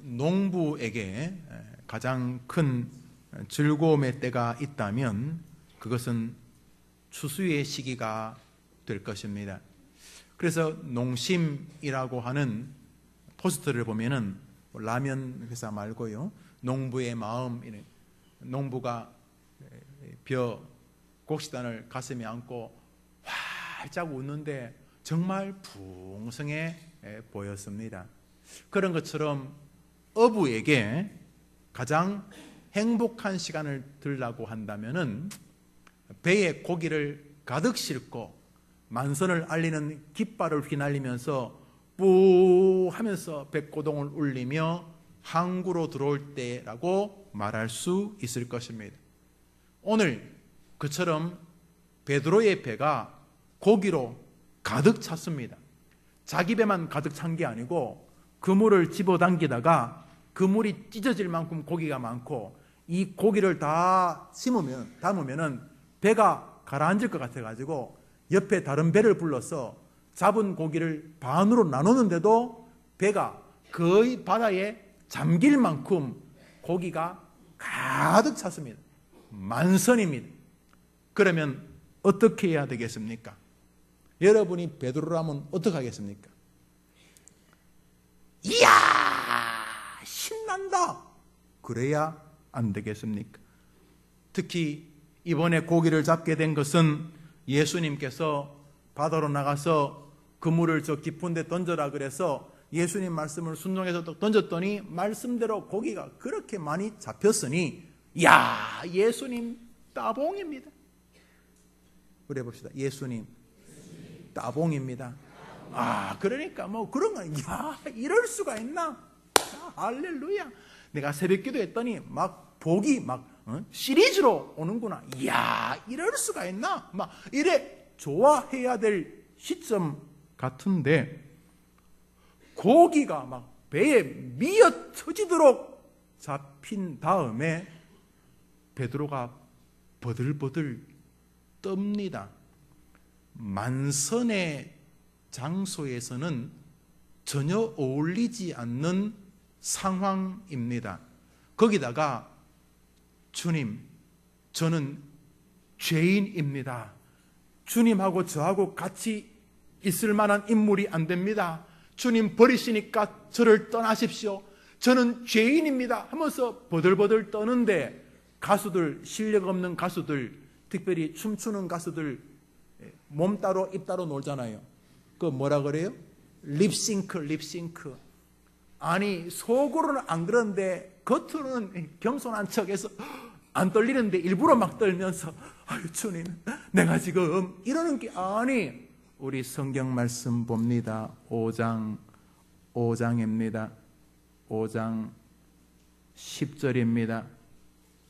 농부에게 가장 큰 즐거움의 때가 있다면 그것은 추수의 시기가 될 것입니다. 그래서 농심이라고 하는 포스터를 보면은 라면 회사 말고요, 농부의 마음, 농부가 곡식단을 가슴에 안고 활짝 웃는데 정말 풍성해 보였습니다. 그런 것처럼 어부에게 가장 행복한 시간을 들라고 한다면은 배에 고기를 가득 싣고 만선을 알리는 깃발을 휘날리면서 뿌 하면서 백고동을 울리며 항구로 들어올 때라고 말할 수 있을 것입니다. 오늘 그처럼 베드로의 배가 고기로 가득 찼습니다. 자기 배만 가득 찬 게 아니고 그물을 집어당기다가 그물이 찢어질 만큼 고기가 많고 이 고기를 다 담으면은 배가 가라앉을 것 같아가지고 옆에 다른 배를 불러서 잡은 고기를 반으로 나누는데도 배가 거의 바다에 잠길 만큼 고기가 가득 찼습니다. 만선입니다. 그러면 어떻게 해야 되겠습니까? 여러분이 베드로라면 어떻게 하겠습니까? 이야, 신난다! 그래야 안 되겠습니까? 특히 이번에 고기를 잡게 된 것은 예수님께서 바다로 나가서 그물을 저 깊은 데 던져라 그래서 예수님 말씀을 순종해서 던졌더니 말씀대로 고기가 그렇게 많이 잡혔으니 야, 예수님 따봉입니다. 그래 봅시다. 예수님 따봉입니다. 그러니까 뭐 그런 거, 야, 이럴 수가 있나? 야, 할렐루야. 내가 새벽 기도했더니 막 복이 막 시리즈로 오는구나. 이야, 이럴 수가 있나? 막 이래 좋아해야 될 시점 같은데 고기가 막 배에 미어 터지도록 잡힌 다음에 베드로가 버들버들 떱니다. 만선의 장소에서는 전혀 어울리지 않는 상황입니다. 거기다가 주님, 저는 죄인입니다. 주님하고 저하고 같이 있을 만한 인물이 안 됩니다. 주님 버리시니까 저를 떠나십시오. 저는 죄인입니다 하면서 버들버들 떠는데 가수들, 실력 없는 가수들, 특별히 춤추는 가수들 몸 따로 입 따로 놀잖아요. 그 뭐라 그래요? 립싱크. 아니 속으로는 안 그런데 겉으로는 겸손한 척해서 안 떨리는데 일부러 막 떨면서 아유 주님 내가 지금 이러는 게 아니, 우리 성경 말씀 봅니다. 5장입니다. 5장 10절입니다.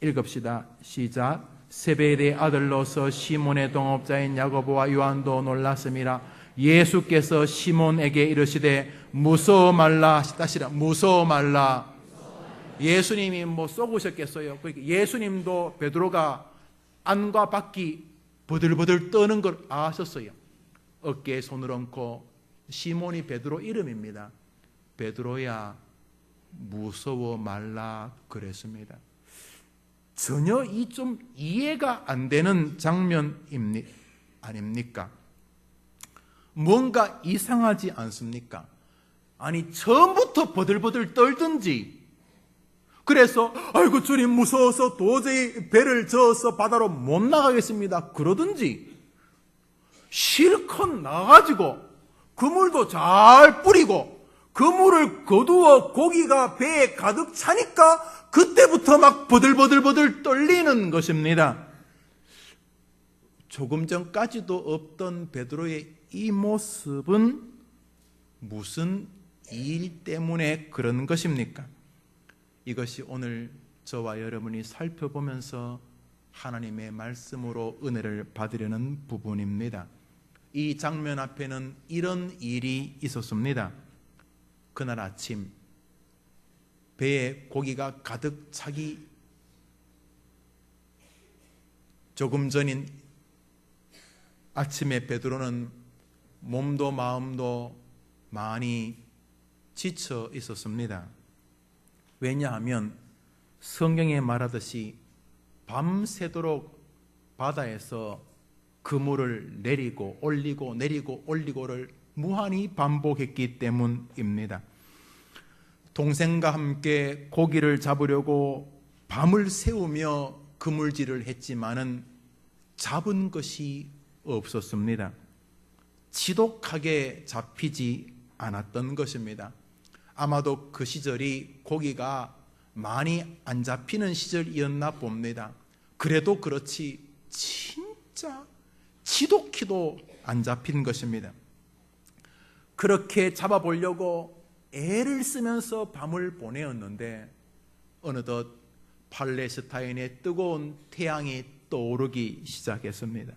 읽읍시다. 시작. 세베대의 아들로서 시몬의 동업자인 야고보와 요한도 놀랐습니다. 예수께서 시몬에게 이르시되 무서워 말라. 다시라 무서워 말라. 예수님이 뭐 쏘으셨겠어요? 예수님도 베드로가 안과 밖이 버들버들 떠는 걸 아셨어요. 어깨에 손을 얹고 시몬이 베드로 이름입니다. 베드로야 무서워 말라 그랬습니다. 전혀 이 좀 이해가 안 되는 장면 아닙니까? 뭔가 이상하지 않습니까? 아니 처음부터 버들버들 떨든지 그래서 아이고 주님 무서워서 도저히 배를 저어서 바다로 못 나가겠습니다 그러든지 실컷 나가지고 그물도 잘 뿌리고 그물을 거두어 고기가 배에 가득 차니까 그때부터 막 버들버들 떨리는 것입니다. 조금 전까지도 없던 베드로의 이 모습은 무슨 일 때문에 그런 것입니까? 이것이 오늘 저와 여러분이 살펴보면서 하나님의 말씀으로 은혜를 받으려는 부분입니다. 이 장면 앞에는 이런 일이 있었습니다. 그날 아침 배에 고기가 가득 차기 조금 전인 아침에 베드로는 몸도 마음도 많이 지쳐 있었습니다. 왜냐하면 성경에 말하듯이 밤새도록 바다에서 그물을 내리고 올리고 내리고 올리고를 무한히 반복했기 때문입니다. 동생과 함께 고기를 잡으려고 밤을 새우며 그물질을 했지만은 잡은 것이 없었습니다. 지독하게 잡히지 않았던 것입니다. 아마도 그 시절이 고기가 많이 안 잡히는 시절이었나 봅니다. 그래도 그렇지 진짜 지독히도 안 잡힌 것입니다. 그렇게 잡아보려고 애를 쓰면서 밤을 보내었는데 어느덧 팔레스타인의 뜨거운 태양이 떠오르기 시작했습니다.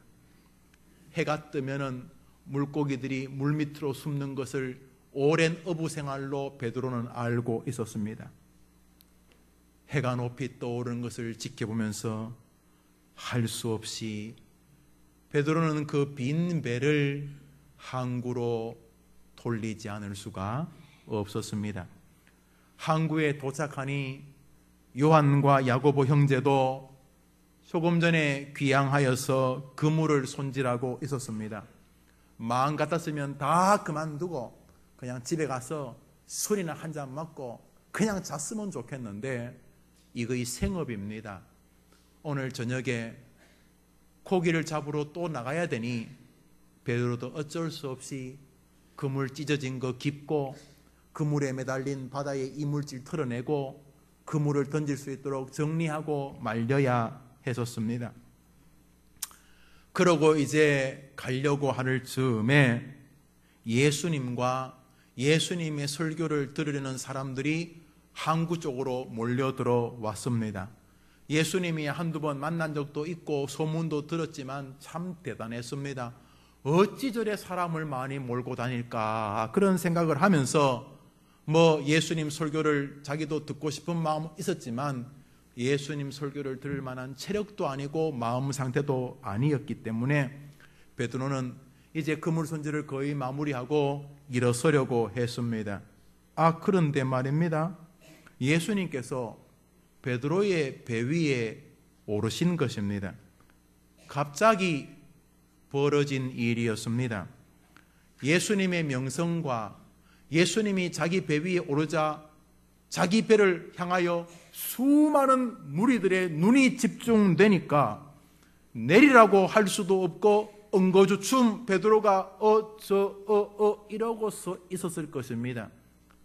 해가 뜨면은 물고기들이 물밑으로 숨는 것을 오랜 어부 생활로 베드로는 알고 있었습니다. 해가 높이 떠오르는 것을 지켜보면서 할 수 없이 베드로는 그 빈 배를 항구로 돌리지 않을 수가 없었습니다. 항구에 도착하니 요한과 야고보 형제도 조금 전에 귀향하여서 그물을 손질하고 있었습니다. 마음 같았으면 다 그만두고 그냥 집에 가서 술이나 한 잔 먹고 그냥 잤으면 좋겠는데 이거의 생업입니다. 오늘 저녁에 고기를 잡으러 또 나가야 되니 베드로도 어쩔 수 없이 그물 찢어진 거 깁고 그물에 매달린 바다의 이물질 털어내고 그물을 던질 수 있도록 정리하고 말려야 했었습니다. 그러고 이제 가려고 하는 즈음에 예수님과 예수님의 설교를 들으려는 사람들이 항구 쪽으로 몰려들어 왔습니다. 예수님이 한두 번 만난 적도 있고 소문도 들었지만 참 대단했습니다. 어찌 저래 사람을 많이 몰고 다닐까 그런 생각을 하면서 예수님 설교를 자기도 듣고 싶은 마음은 있었지만 예수님 설교를 들을 만한 체력도 아니고 마음 상태도 아니었기 때문에 베드로는 이제 그물 손질을 거의 마무리하고 일어서려고 했습니다. 그런데 말입니다. 예수님께서 베드로의 배 위에 오르신 것입니다. 갑자기 벌어진 일이었습니다. 예수님의 명성과 예수님이 자기 배 위에 오르자 자기 배를 향하여 수많은 무리들의 눈이 집중되니까 내리라고 할 수도 없고 엉거주춤 베드로가 이러고 서 있었을 것입니다.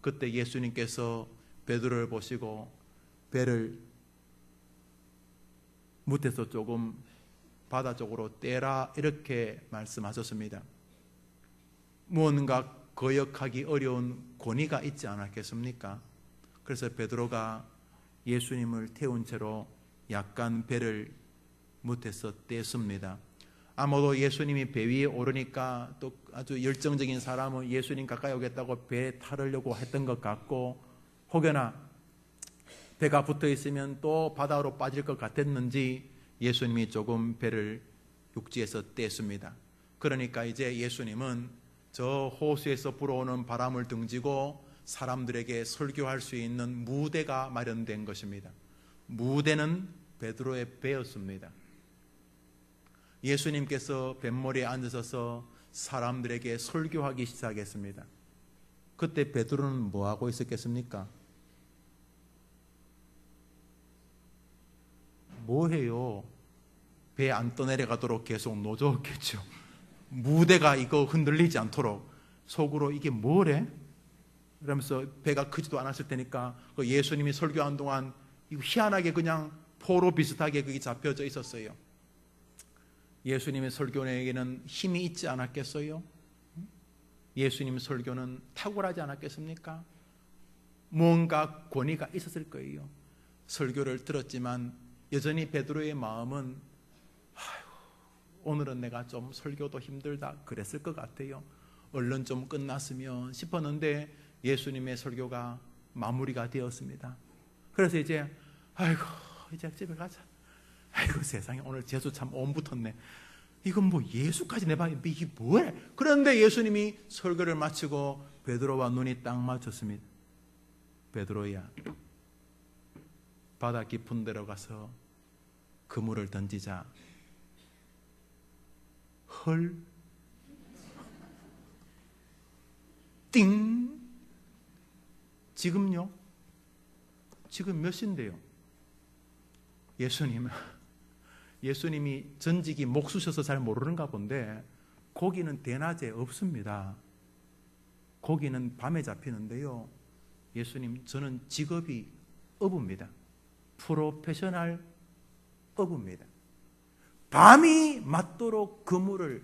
그때 예수님께서 베드로를 보시고 배를 무태서 조금 바다 쪽으로 떼라 이렇게 말씀하셨습니다. 무언가 거역하기 어려운 권위가 있지 않았겠습니까? 그래서 베드로가 예수님을 태운 채로 약간 배를 무태서 떼습니다. 아마도 예수님이 배 위에 오르니까 또 아주 열정적인 사람은 예수님 가까이 오겠다고 배에 타려고 했던 것 같고 혹여나 배가 붙어 있으면 또 바다로 빠질 것 같았는지 예수님이 조금 배를 육지에서 뗐습니다. 그러니까 이제 예수님은 저 호수에서 불어오는 바람을 등지고 사람들에게 설교할 수 있는 무대가 마련된 것입니다. 무대는 베드로의 배였습니다. 예수님께서 뱃머리에 앉으셔서 사람들에게 설교하기 시작했습니다. 그때 베드로는 뭐하고 있었겠습니까? 뭐해요? 배 안 떠내려가도록 계속 노조었겠죠. 무대가 이거 흔들리지 않도록 속으로 이게 뭐래? 그러면서 배가 크지도 않았을 테니까 예수님이 설교한 동안 이거 희한하게 그냥 포로 비슷하게 그게 잡혀져 있었어요. 예수님의 설교에게는 힘이 있지 않았겠어요? 예수님 설교는 탁월하지 않았겠습니까? 무언가 권위가 있었을 거예요. 설교를 들었지만 여전히 베드로의 마음은 오늘은 내가 좀 설교도 힘들다 그랬을 것 같아요. 얼른 좀 끝났으면 싶었는데 예수님의 설교가 마무리가 되었습니다. 그래서 이제 이제 집에 가자. 세상에 오늘 재수 참 온 붙었네. 이건 예수까지 내 방에 이게 뭐해? 그런데 예수님이 설교를 마치고 베드로와 눈이 딱 맞췄습니다. 베드로야, 바다 깊은 데로 가서 그물을 던지자. 헐, 띵. 지금요? 지금 몇 시인데요? 예수님이 전직이 목 쑤셔서 잘 모르는가 본데 고기는 대낮에 없습니다. 고기는 밤에 잡히는데요. 예수님, 저는 직업이 어부입니다. 프로페셔널 어부입니다. 밤이 맞도록 그물을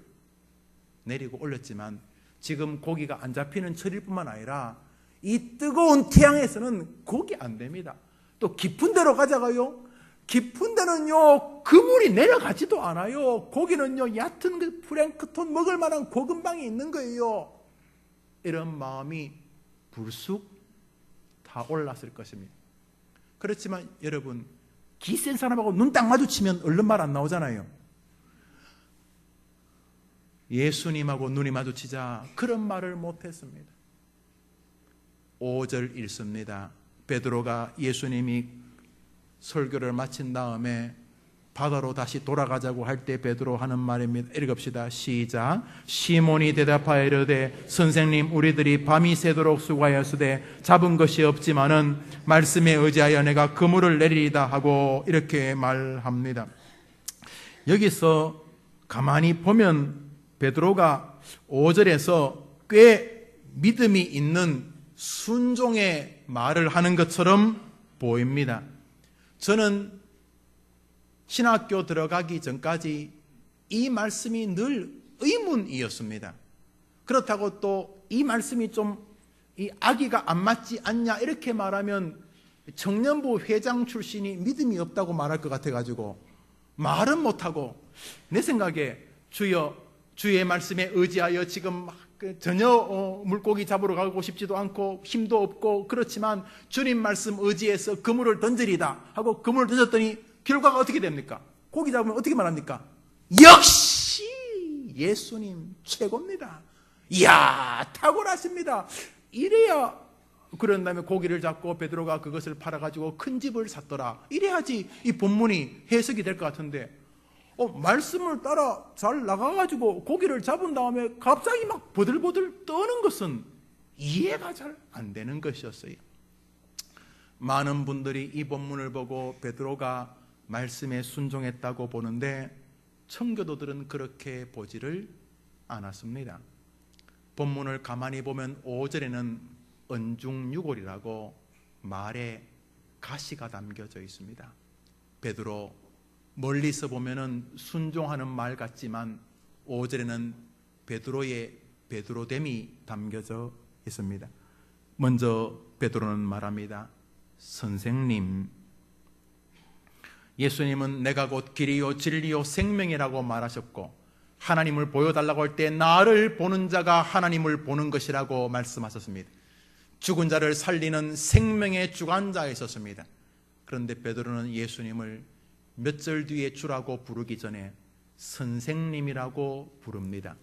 내리고 올렸지만 지금 고기가 안 잡히는 철일 뿐만 아니라 이 뜨거운 태양에서는 고기 안 됩니다. 또 깊은 데로 가자가요. 깊은 데는요, 그물이 내려가지도 않아요. 고기는요, 얕은 그 플랭크톤 먹을 만한 고금방이 있는 거예요. 이런 마음이 불쑥 다 올랐을 것입니다. 그렇지만 여러분, 기센 사람하고 눈 딱 마주치면 얼른 말 안 나오잖아요. 예수님하고 눈이 마주치자 그런 말을 못했습니다. 5절 읽습니다. 베드로가 예수님이 설교를 마친 다음에 바다로 다시 돌아가자고 할 때 베드로 하는 말입니다. 읽읍시다. 시작. 시몬이 대답하여 이르되 선생님, 우리들이 밤이 새도록 수고하였으되 잡은 것이 없지만은 말씀에 의지하여 내가 그물을 내리리다 하고 이렇게 말합니다. 여기서 가만히 보면 베드로가 5절에서 꽤 믿음이 있는 순종의 말을 하는 것처럼 보입니다. 저는 신학교 들어가기 전까지 이 말씀이 늘 의문이었습니다. 그렇다고 또 이 말씀이 좀 이 아기가 안 맞지 않냐 이렇게 말하면 청년부 회장 출신이 믿음이 없다고 말할 것 같아가지고 말은 못하고 내 생각에 주여 주의 말씀에 의지하여 지금 전혀 물고기 잡으러 가고 싶지도 않고 힘도 없고 그렇지만 주님 말씀 의지해서 그물을 던지리다 하고 그물을 던졌더니 결과가 어떻게 됩니까? 고기 잡으면 어떻게 말합니까? 역시 예수님 최고입니다. 이야, 탁월하십니다. 이래야, 그런 다음에 고기를 잡고 베드로가 그것을 팔아가지고 큰 집을 샀더라. 이래야지 이 본문이 해석이 될 것 같은데 말씀을 따라 잘 나가가지고 고기를 잡은 다음에 갑자기 막 버들버들 떠는 것은 이해가 잘 안 되는 것이었어요. 많은 분들이 이 본문을 보고 베드로가 말씀에 순종했다고 보는데 청교도들은 그렇게 보지를 않았습니다. 본문을 가만히 보면 5절에는 언중유골이라고 말에 가시가 담겨져 있습니다. 베드로, 멀리서 보면은 순종하는 말 같지만 5절에는 베드로의 베드로됨이 담겨져 있습니다. 먼저 베드로는 말합니다. 선생님, 예수님은 내가 곧 길이요 진리요 생명이라고 말하셨고 하나님을 보여달라고 할 때 나를 보는 자가 하나님을 보는 것이라고 말씀하셨습니다. 죽은 자를 살리는 생명의 주관자에 있었습니다. 그런데 베드로는 예수님을 몇 절 뒤에 주라고 부르기 전에 선생님이라고 부릅니다.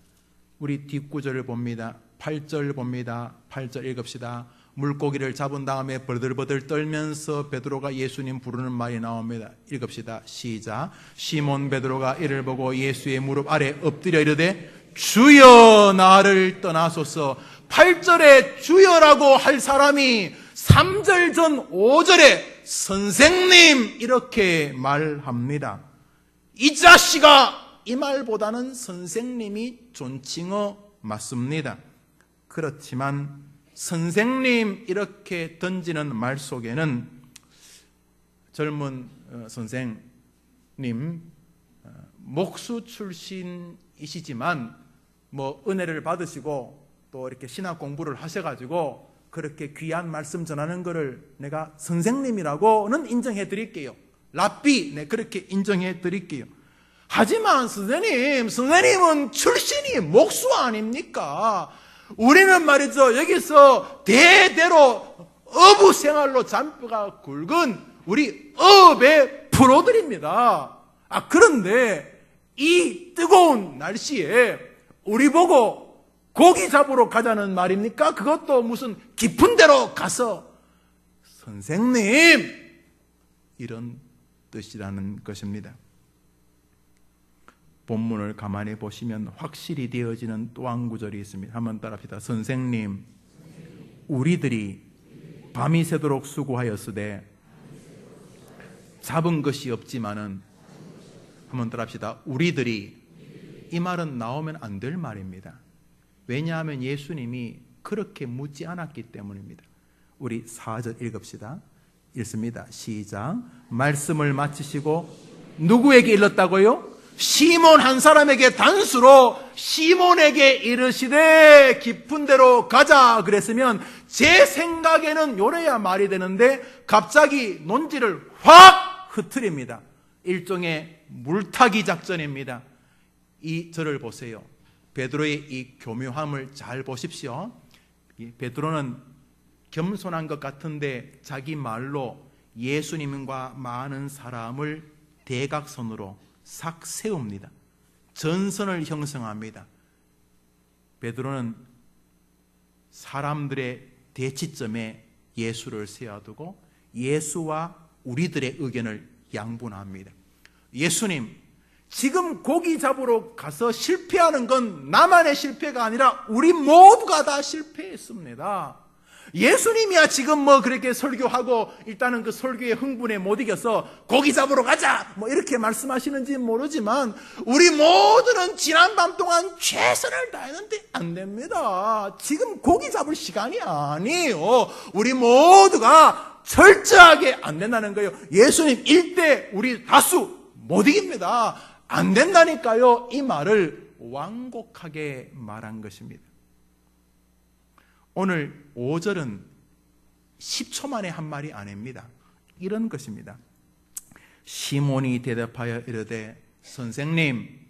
우리 뒷구절을 봅니다. 8절 봅니다. 8절 읽읍시다. 물고기를 잡은 다음에 버들버들 떨면서 베드로가 예수님 부르는 말이 나옵니다. 읽읍시다. 시작. 시몬 베드로가 이를 보고 예수의 무릎 아래 엎드려 이르되 주여 나를 떠나소서. 8절에 주여라고 할 사람이 3절 전 5절에 선생님 이렇게 말합니다. 이 자식아, 이 말보다는 선생님이 존칭어 맞습니다. 그렇지만 선생님 이렇게 던지는 말 속에는 젊은 선생님 목수 출신이시지만 은혜를 받으시고 또 이렇게 신학 공부를 하셔가지고 그렇게 귀한 말씀 전하는 것을 내가 선생님이라고는 인정해 드릴게요. 랍비, 네, 그렇게 인정해 드릴게요. 하지만 선생님은 출신이 목수 아닙니까? 우리는 말이죠, 여기서 대대로 어부 생활로 잔뼈가 굵은 우리 어업의 프로들입니다. 그런데 이 뜨거운 날씨에 우리 보고 고기 잡으러 가자는 말입니까? 그것도 무슨 깊은 데로 가서 선생님 이런 뜻이라는 것입니다. 본문을 가만히 보시면 확실히 되어지는 또 한 구절이 있습니다. 한번 따라합시다. 선생님, 우리들이 밤이 새도록 수고하였으되 잡은 것이 없지만은, 한번 따라합시다. 우리들이, 이 말은 나오면 안 될 말입니다. 왜냐하면 예수님이 그렇게 묻지 않았기 때문입니다. 우리 4절 읽읍시다. 읽습니다. 시작. 말씀을 마치시고 누구에게 일렀다고요? 시몬 한 사람에게 단수로 시몬에게 이르시되 깊은 데로 가자 그랬으면 제 생각에는 요래야 말이 되는데 갑자기 논지를 확 흐트립니다. 일종의 물타기 작전입니다. 이 절을 보세요. 베드로의 이 교묘함을 잘 보십시오. 베드로는 겸손한 것 같은데 자기 말로 예수님과 많은 사람을 대각선으로 싹 세웁니다. 전선을 형성합니다. 베드로는 사람들의 대치점에 예수를 세워두고 예수와 우리들의 의견을 양분합니다. 예수님, 지금 고기 잡으러 가서 실패하는 건 나만의 실패가 아니라 우리 모두가 다 실패했습니다. 예수님이야 지금 뭐 그렇게 설교하고 일단은 그 설교의 흥분에 못 이겨서 고기 잡으러 가자 뭐 이렇게 말씀하시는지 모르지만 우리 모두는 지난밤 동안 최선을 다했는데 안 됩니다. 지금 고기 잡을 시간이 아니에요. 우리 모두가 철저하게 안 된다는 거예요. 예수님 1대 우리 다수 못 이깁니다. 안 된다니까요. 이 말을 완곡하게 말한 것입니다. 오늘 5절은 10초 만에 한 말이 아닙니다. 이런 것입니다. 시몬이 대답하여 이르되 선생님,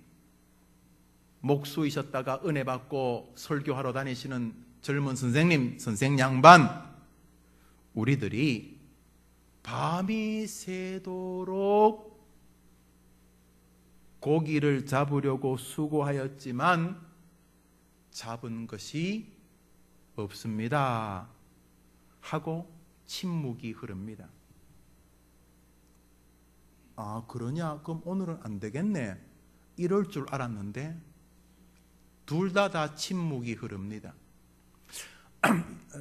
목수이셨다가 은혜 받고 설교하러 다니시는 젊은 선생님, 선생 양반, 우리들이 밤이 새도록 고기를 잡으려고 수고하였지만 잡은 것이 없습니다 하고 침묵이 흐릅니다. 아, 그러냐? 그럼 오늘은 안 되겠네. 이럴 줄 알았는데 둘 다 침묵이 흐릅니다.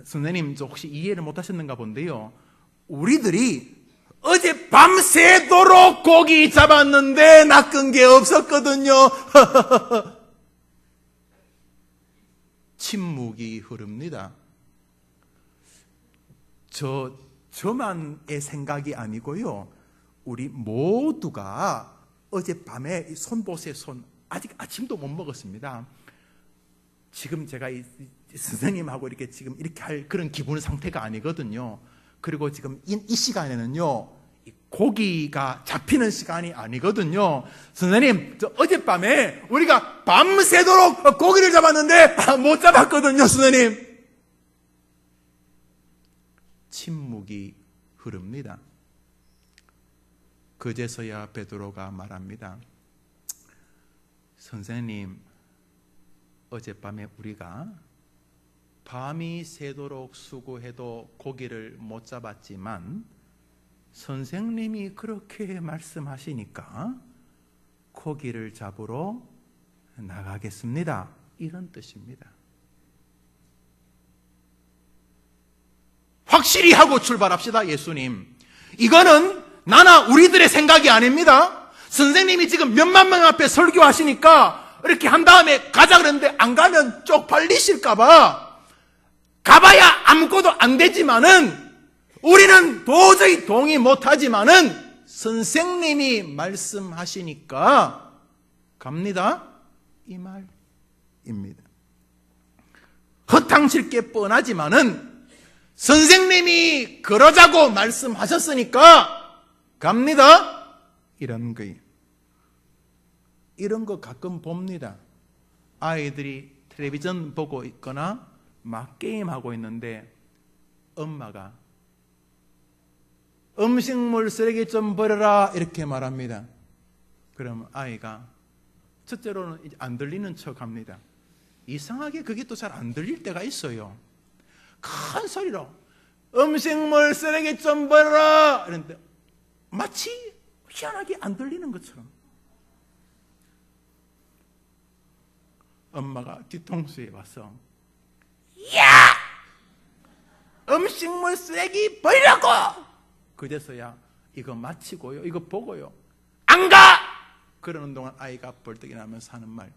선생님, 저 혹시 이해를 못하셨는가 본데요. 우리들이 어제 밤새도록 고기 잡았는데 낚은 게 없었거든요. 침묵이 흐릅니다. 저만의 생각이 아니고요. 우리 모두가 어젯밤에 손 보세요. 손 아직 아침도 못 먹었습니다. 지금 제가 이 선생님하고 이렇게 지금 이렇게 할 그런 기분 상태가 아니거든요. 그리고 지금 이 시간에는요, 고기가 잡히는 시간이 아니거든요. 선생님, 저 어젯밤에 우리가 밤새도록 고기를 잡았는데 못 잡았거든요, 선생님. 침묵이 흐릅니다. 그제서야 베드로가 말합니다. 선생님, 어젯밤에 우리가 밤이 새도록 수고해도 고기를 못 잡았지만 선생님이 그렇게 말씀하시니까 고기를 잡으러 나가겠습니다. 이런 뜻입니다. 확실히 하고 출발합시다. 예수님, 이거는 나나 우리들의 생각이 아닙니다. 선생님이 지금 몇만 명 앞에 설교하시니까 이렇게 한 다음에 가자 그랬는데 안 가면 쪽팔리실까봐 가봐야 아무것도 안 되지만은 우리는 도저히 동의 못하지만은 선생님이 말씀하시니까 갑니다. 이 말입니다. 허탕칠게 뻔하지만은 선생님이 그러자고 말씀하셨으니까 갑니다. 이런 거예요. 이런 거 가끔 봅니다. 아이들이 텔레비전 보고 있거나 막 게임하고 있는데 엄마가 음식물 쓰레기 좀 버려라 이렇게 말합니다. 그러면 아이가 첫째로는 이제 안 들리는 척 합니다. 이상하게 그게 또 잘 안 들릴 때가 있어요. 큰 소리로 음식물 쓰레기 좀 버려라 이런데 마치 희한하게 안 들리는 것처럼 엄마가 뒤통수에 와서 야! 음식물 쓰레기 버리라고! 그제서야 이거 마치고요, 이거 보고요, 안 가! 그러는 동안 아이가 벌떡이 나면서 하는 말,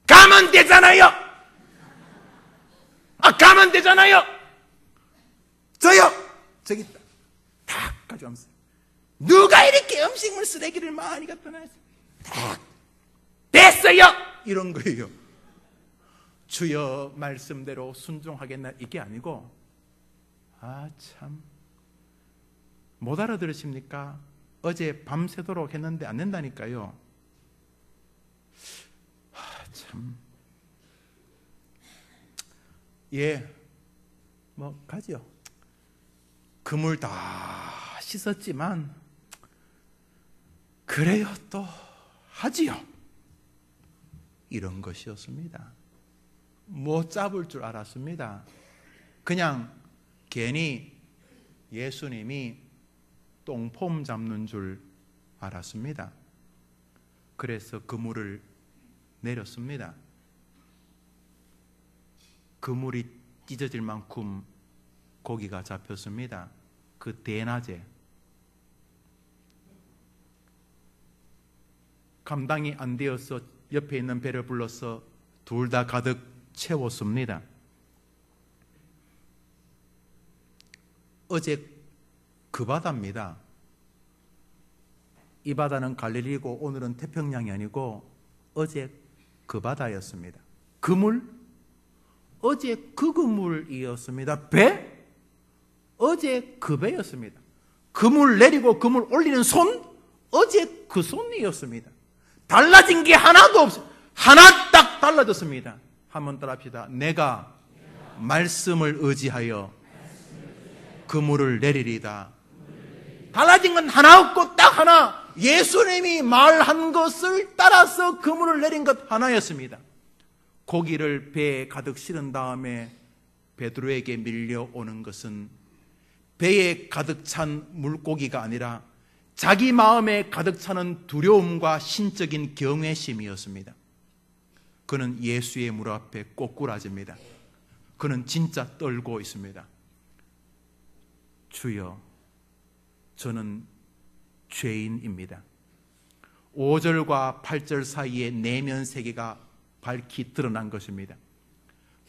가면 되잖아요! 가면 되잖아요! 저요! 저기 있다. 탁 가져오면서 누가 이렇게 음식물 쓰레기를 많이 갖다 놨어요? 탁 됐어요! 이런 거예요. 주여 말씀대로 순종하겠나 이게 아니고, 참 못 알아들으십니까? 어제 밤새도록 했는데 안 된다니까요. 참. 뭐 가지요. 그물 다 씻었지만 그래요 또 하지요. 이런 것이었습니다. 못 잡을 줄 알았습니다. 그냥 괜히 예수님이 똥폼 잡는 줄 알았습니다. 그래서 그물을 내렸습니다. 그물이 찢어질 만큼 고기가 잡혔습니다. 그 대낮에 감당이 안 되어서 옆에 있는 배를 불러서 둘 다 가득 채웠습니다. 어제 그 바다입니다. 이 바다는 갈릴리고 오늘은 태평양이 아니고 어제 그 바다였습니다. 그물? 어제 그 그물이었습니다. 배? 어제 그 배였습니다. 그물 내리고 그물 올리는 손? 어제 그 손이었습니다. 달라진 게 하나도 없어요. 하나 딱 달라졌습니다. 한번 따라합시다. 내가 말씀을 의지하여 그물을 내리리다. 달라진 건 하나 없고 딱 하나, 예수님이 말한 것을 따라서 그물을 내린 것 하나였습니다. 고기를 배에 가득 실은 다음에 베드로에게 밀려오는 것은 배에 가득 찬 물고기가 아니라 자기 마음에 가득 차는 두려움과 신적인 경외심이었습니다. 그는 예수의 무릎 앞에 꼬꾸라집니다. 그는 진짜 떨고 있습니다. 주여, 저는 죄인입니다. 5절과 8절 사이에 내면 세계가 밝히 드러난 것입니다.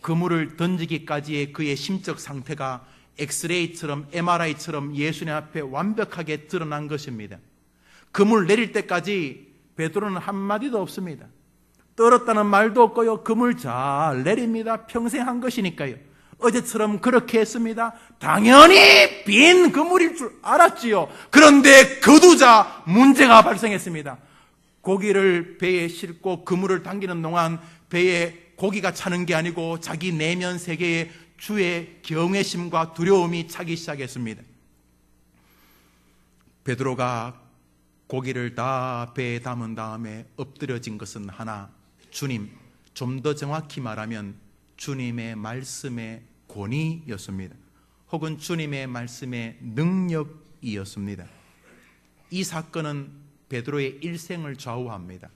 그물을 던지기까지의 그의 심적 상태가 엑스레이처럼 MRI처럼 예수님 앞에 완벽하게 드러난 것입니다. 그물 내릴 때까지 베드로는 한마디도 없습니다. 떨었다는 말도 없고요. 그물 잘 내립니다. 평생 한 것이니까요. 어제처럼 그렇게 했습니다. 당연히 빈 그물일 줄 알았지요. 그런데 거두자 문제가 발생했습니다. 고기를 배에 싣고 그물을 당기는 동안 배에 고기가 차는 게 아니고 자기 내면 세계에 주의 경외심과 두려움이 차기 시작했습니다. 베드로가 고기를 다 배에 담은 다음에 엎드려진 것은 하나, 주님, 좀 더 정확히 말하면 주님의 말씀의 권위였습니다. 혹은 주님의 말씀의 능력이었습니다. 이 사건은 베드로의 일생을 좌우합니다.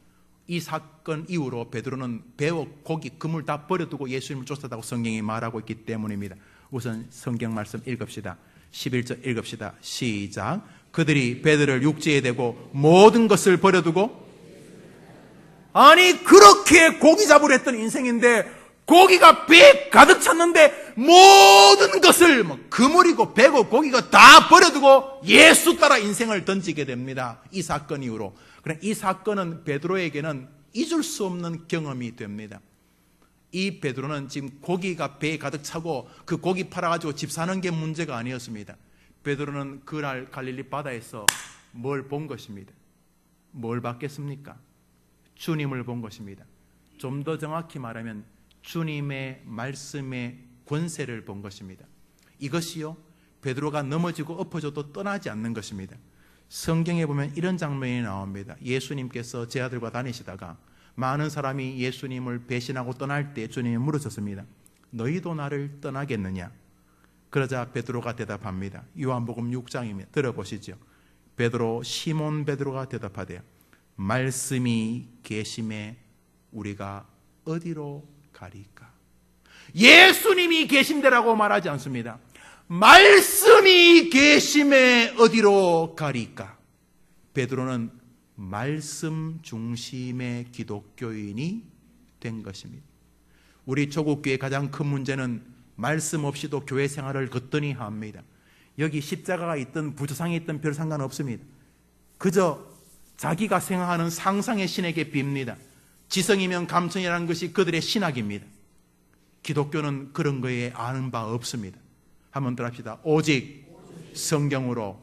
이 사건 이후로 베드로는 배와 고기, 그물 다 버려두고 예수님을 쫓았다고 성경이 말하고 있기 때문입니다. 우선 성경 말씀 읽읍시다. 11절 읽읍시다. 시작. 그들이 베드로를 육지에 대고 모든 것을 버려두고, 아니 그렇게 고기 잡으려 했던 인생인데 고기가 배에 가득 찼는데 모든 것을 그물이고 배고 고기가 다 버려두고 예수 따라 인생을 던지게 됩니다. 이 사건 이후로. 그러나 이 사건은 베드로에게는 잊을 수 없는 경험이 됩니다. 이 베드로는 지금 고기가 배에 가득 차고 그 고기 팔아가지고 집 사는 게 문제가 아니었습니다. 베드로는 그날 갈릴리 바다에서 뭘 본 것입니다. 뭘 봤겠습니까? 주님을 본 것입니다. 좀 더 정확히 말하면 주님의 말씀의 권세를 본 것입니다. 이것이요, 베드로가 넘어지고 엎어져도 떠나지 않는 것입니다. 성경에 보면 이런 장면이 나옵니다. 예수님께서 제 아들과 다니시다가 많은 사람이 예수님을 배신하고 떠날 때 주님이 물으셨습니다. 너희도 나를 떠나겠느냐? 그러자 베드로가 대답합니다. 요한복음 6장입니다. 들어보시죠. 시몬 베드로가 대답하되 말씀이 계심에 우리가 어디로 가리까? 예수님이 계신데라고 말하지 않습니다. 말씀이 계심에 어디로 가리까? 베드로는 말씀 중심의 기독교인이 된 것입니다. 우리 조국교회의 가장 큰 문제는 말씀 없이도 교회 생활을 거뜬히 합니다. 여기 십자가가 있든 부조상이 있든 별 상관없습니다. 그저 자기가 생각하는 상상의 신에게 빕니다. 지성이면 감성이라는 것이 그들의 신학입니다. 기독교는 그런 거에 아는 바 없습니다. 한번 더 합시다. 오직 성경으로,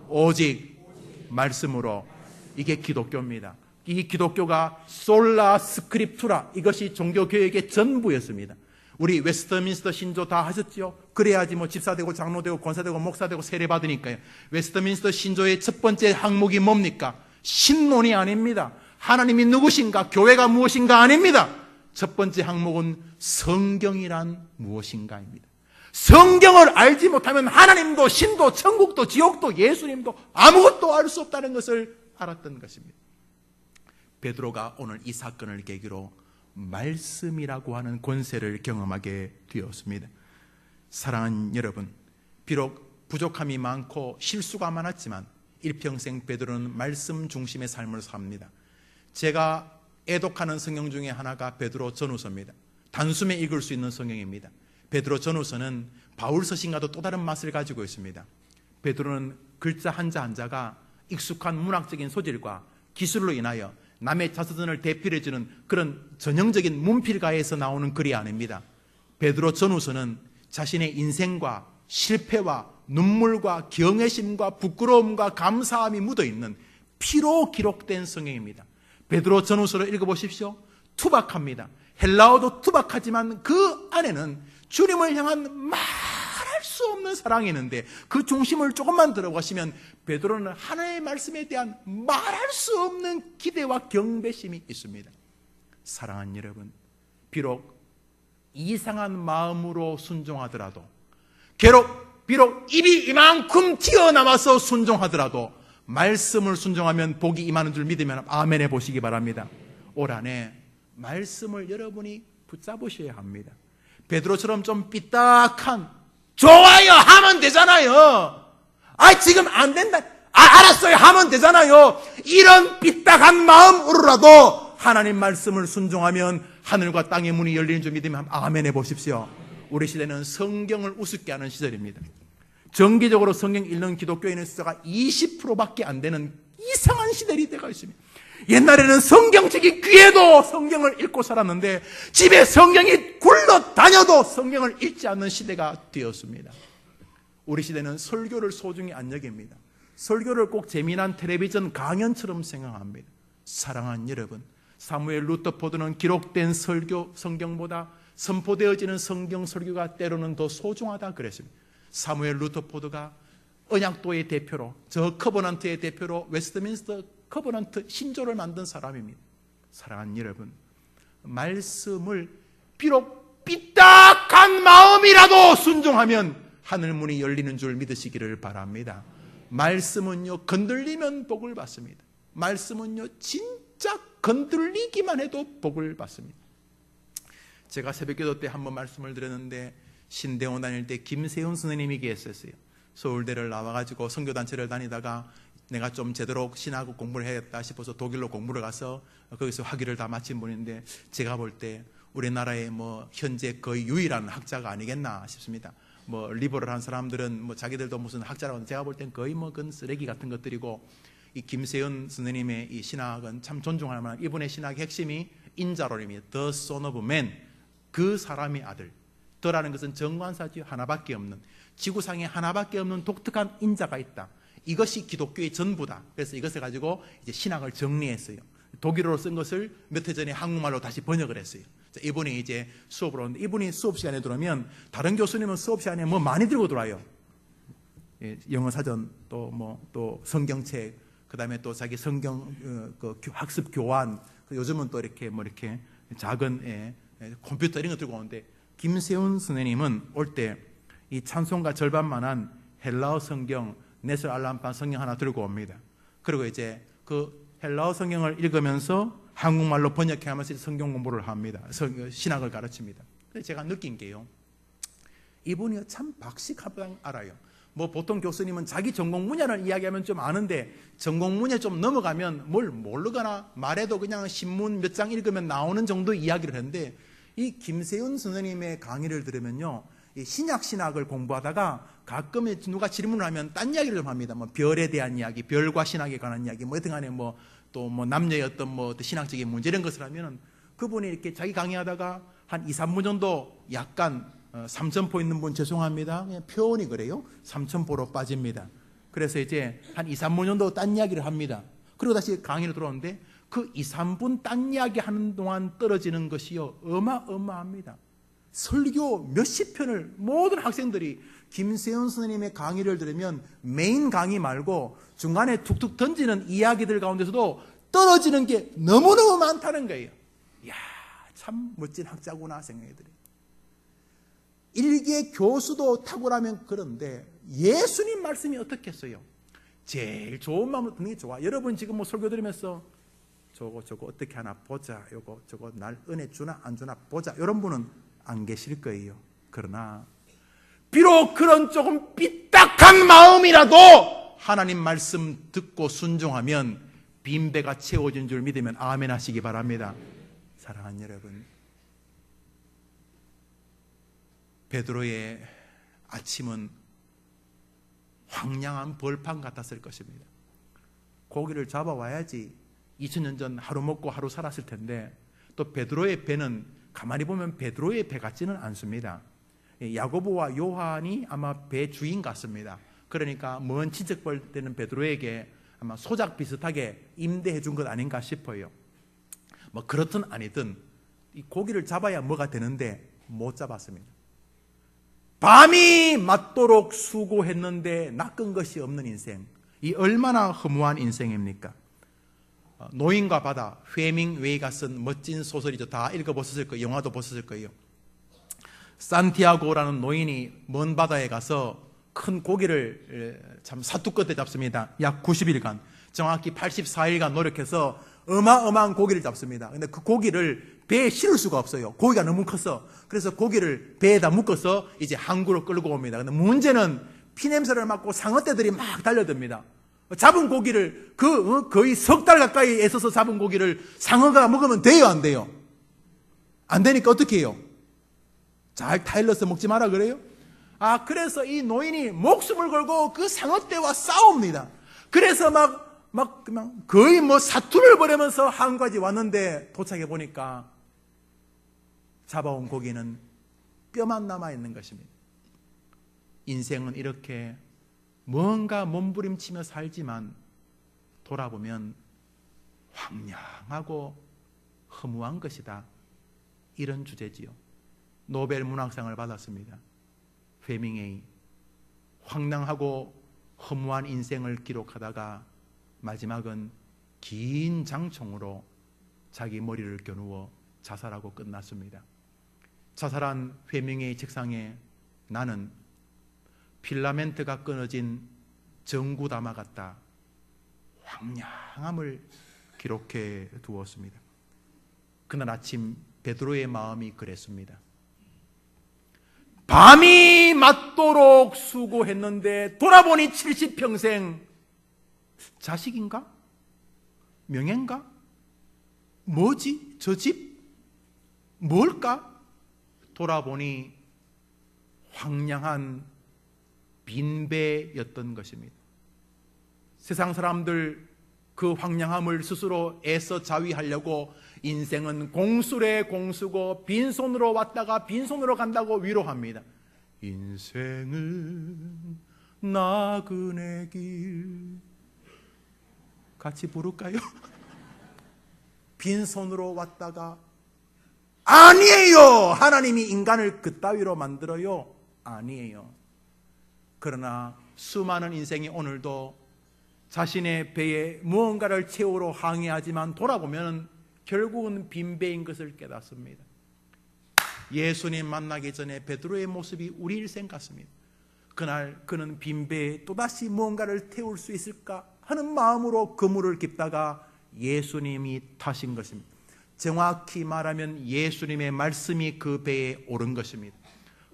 오직 말씀으로. 이게 기독교입니다. 이 기독교가 솔라 스크립투라, 이것이 종교교육의 전부였습니다. 우리 웨스트민스터 신조 다 하셨죠? 그래야지 뭐 집사되고 장로되고 권사되고 목사되고 세례받으니까요. 웨스트민스터 신조의 첫 번째 항목이 뭡니까? 신론이 아닙니다. 하나님이 누구신가? 교회가 무엇인가? 아닙니다. 첫 번째 항목은 성경이란 무엇인가입니다. 성경을 알지 못하면 하나님도 신도 천국도 지옥도 예수님도 아무것도 알 수 없다는 것을 알았던 것입니다. 베드로가 오늘 이 사건을 계기로 말씀이라고 하는 권세를 경험하게 되었습니다. 사랑하는 여러분, 비록 부족함이 많고 실수가 많았지만 일평생 베드로는 말씀 중심의 삶을 삽니다. 제가 애독하는 성경 중에 하나가 베드로 전후서입니다. 단숨에 읽을 수 있는 성경입니다. 베드로 전후서는 바울 서신과도 또 다른 맛을 가지고 있습니다. 베드로는 글자 한자 한자가 익숙한 문학적인 소질과 기술로 인하여 남의 자서전을 대필해주는 그런 전형적인 문필가에서 나오는 글이 아닙니다. 베드로 전후서는 자신의 인생과 실패와 눈물과 경외심과 부끄러움과 감사함이 묻어있는 피로 기록된 성경입니다. 베드로 전후서를 읽어보십시오. 투박합니다. 헬라어도 투박하지만 그 안에는 주님을 향한 말할 수 없는 사랑이 있는데 그 중심을 조금만 들어보시면 베드로는 하나님의 말씀에 대한 말할 수 없는 기대와 경배심이 있습니다. 사랑하는 여러분, 비록 이상한 마음으로 순종하더라도, 비록 입이 이만큼 튀어나와서 순종하더라도 말씀을 순종하면 복이 임하는 줄 믿으면 아멘 해보시기 바랍니다. 올 한해 말씀을 여러분이 붙잡으셔야 합니다. 베드로처럼 좀 삐딱한, 좋아요 하면 되잖아요, 지금 안 된다, 알았어요 하면 되잖아요, 이런 삐딱한 마음으로라도 하나님 말씀을 순종하면 하늘과 땅의 문이 열리는 줄 믿으면 아멘 해보십시오. 우리 시대는 성경을 우습게 하는 시절입니다. 정기적으로 성경 읽는 기독교인의 숫자가 20%밖에 안 되는 이상한 시대이 되어 있습니다. 옛날에는 성경책이 귀해도 성경을 읽고 살았는데 집에 성경이 굴러다녀도 성경을 읽지 않는 시대가 되었습니다. 우리 시대는 설교를 소중히 안 여깁니다. 설교를 꼭 재미난 텔레비전 강연처럼 생각합니다. 사랑하는 여러분, 사무엘 루터포드는 기록된 설교, 성경보다 선포되어지는 성경 설교가 때로는 더 소중하다 그랬습니다. 사무엘 루터포드가 언약도의 대표로, 저 커버넌트의 대표로 웨스트민스터 커버넌트 신조를 만든 사람입니다. 사랑하는 여러분, 말씀을 비록 삐딱한 마음이라도 순종하면 하늘문이 열리는 줄 믿으시기를 바랍니다. 말씀은요, 건들리면 복을 받습니다. 말씀은요, 진짜 건들리기만 해도 복을 받습니다. 제가 새벽기도 때 한번 말씀을 드렸는데 신대원 다닐 때 김세훈 선생님이 계셨어요. 서울대를 나와가지고 선교단체를 다니다가 내가 좀 제대로 신학 공부를 해야겠다 싶어서 독일로 공부를 가서 거기서 학위를 다 마친 분인데 제가 볼 때 우리나라의 현재 거의 유일한 학자가 아니겠나 싶습니다. 리버럴한 사람들은 자기들도 무슨 학자라고 하는데 제가 볼 땐 거의 그건 쓰레기 같은 것들이고, 이 김세현 선생님의 이 신학은 참 존중할 만한, 이분의 신학의 핵심이 인자론입니다. The Son of Man, 그 사람의 아들. 더라는 것은 정관사지 하나밖에 없는, 지구상에 하나밖에 없는 독특한 인자가 있다. 이것이 기독교의 전부다. 그래서 이것을 가지고 이제 신학을 정리했어요. 독일어로 쓴 것을 몇 해 전에 한국말로 다시 번역을 했어요. 이분이 이제 수업을 오는데, 이분이 수업 시간에 들어오면 다른 교수님은 수업 시간에 많이 들고 들어와요. 영어 사전, 또 성경책, 그 다음에 또 자기 성경 학습 교환, 요즘은 또 이렇게 작은 컴퓨터 이런 거 들고 오는데, 김세훈 선생님은 올 때 이 찬송가 절반만한 헬라어 성경 넷을 알람판 성경 하나 들고 옵니다. 그리고 이제 그 헬라어 성경을 읽으면서 한국말로 번역해가면서 성경 공부를 합니다. 신학을 가르칩니다. 그래서 제가 느낀 게요, 이분이 참 박식하방 알아요. 뭐 보통 교수님은 자기 전공 분야를 이야기하면 좀 아는데 전공 분야 좀 넘어가면 뭘 모르거나 말해도 그냥 신문 몇 장 읽으면 나오는 정도 이야기를 하는데, 이 김세윤 선생님의 강의를 들으면요, 이 신약을 공부하다가 가끔 누가 질문을 하면 딴 이야기를 좀 합니다. 뭐 별에 대한 이야기, 별과 신학에 관한 이야기, 뭐 여튼 간에 뭐 또 뭐 남녀의 어떤 뭐 신학적인 문제 이런 것을 하면은 그분이 이렇게 자기 강의하다가 한 2, 3분 정도 약간 삼천포 있는 분 죄송합니다. 그냥 표현이 그래요. 삼천포로 빠집니다. 그래서 이제 한 2, 3분 정도 딴 이야기를 합니다. 그리고 다시 강의로 들어오는데 그 2, 3분 딴 이야기 하는 동안 떨어지는 것이요, 어마어마합니다. 설교 몇십 편을 모든 학생들이 김세윤 선생님의 강의를 들으면 메인 강의 말고 중간에 툭툭 던지는 이야기들 가운데서도 떨어지는 게 너무너무 많다는 거예요. 이야, 참 멋진 학자구나 생각이 들어요. 일개 교수도 탁월하면 그런데 예수님 말씀이 어떻겠어요? 제일 좋은 마음으로 듣는 게 좋아. 여러분 지금 뭐 설교 들으면서 저거 어떻게 하나 보자, 저거 날 은혜 주나 안 주나 보자, 이런 분은 안 계실 거예요. 그러나 비록 그런 조금 삐딱한 마음이라도 하나님 말씀 듣고 순종하면 빈배가 채워진 줄 믿으면 아멘 하시기 바랍니다. 사랑하는 여러분, 베드로의 아침은 황량한 벌판 같았을 것입니다. 고기를 잡아와야지 2000년 전 하루 먹고 하루 살았을 텐데, 또 베드로의 배는 가만히 보면 베드로의 배 같지는 않습니다. 야고보와 요한이 아마 배 주인 같습니다. 그러니까 먼 친척벌 되는 베드로에게 아마 소작 비슷하게 임대해 준 것 아닌가 싶어요. 뭐 그렇든 아니든 이 고기를 잡아야 뭐가 되는데 못 잡았습니다. 밤이 맞도록 수고했는데 낚은 것이 없는 인생, 이 얼마나 허무한 인생입니까? 노인과 바다, 헤밍웨이가 쓴 멋진 소설이죠. 다 읽어보셨을 거예요. 영화도 보셨을 거예요. 산티아고라는 노인이 먼 바다에 가서 큰 고기를 참 사투 끝에 잡습니다. 약 90일간, 정확히 84일간 노력해서 어마어마한 고기를 잡습니다. 근데 그 고기를 배에 실을 수가 없어요. 고기가 너무 커서. 그래서 고기를 배에다 묶어서 이제 항구로 끌고 옵니다. 근데 문제는 피냄새를 맡고 상어떼들이 막 달려듭니다. 잡은 고기를 거의 석 달 가까이 애써서 잡은 고기를 상어가 먹으면 돼요, 안 돼요? 안 되니까 어떻게 해요? 잘 타일러서 먹지 마라 그래요? 그래서 이 노인이 목숨을 걸고 그 상어떼와 싸웁니다. 그래서 그냥 거의 뭐 사투를 벌이면서 항구까지 왔는데 도착해 보니까 잡아온 고기는 뼈만 남아 있는 것입니다. 인생은 이렇게 뭔가 몸부림치며 살지만 돌아보면 황량하고 허무한 것이다. 이런 주제지요. 노벨 문학상을 받았습니다. 헤밍웨이. 황량하고 허무한 인생을 기록하다가 마지막은 긴 장총으로 자기 머리를 겨누어 자살하고 끝났습니다. 자살한 헤밍웨이 책상에 나는 필라멘트가 끊어진 전구담화 같다. 황량함을 기록해 두었습니다. 그날 아침 베드로의 마음이 그랬습니다. 밤이 맞도록 수고했는데 돌아보니 70평생 자식인가? 명예인가? 뭐지? 저 집? 뭘까? 돌아보니 황량한 빈배였던 것입니다. 세상 사람들 그 황량함을 스스로 애써 자위하려고 인생은 공수래 공수고 빈손으로 왔다가 빈손으로 간다고 위로합니다. 인생은 나그네 길. 같이 부를까요? 빈손으로 왔다가 아니에요. 하나님이 인간을 그따위로 만들어요? 아니에요. 그러나 수많은 인생이 오늘도 자신의 배에 무언가를 채우러 항해하지만 돌아보면 결국은 빈배인 것을 깨닫습니다. 예수님 만나기 전에 베드로의 모습이 우리 일생 같습니다. 그날 그는 빈배에 또다시 무언가를 태울 수 있을까 하는 마음으로 그물을 깁다가 예수님이 타신 것입니다. 정확히 말하면 예수님의 말씀이 그 배에 오른 것입니다.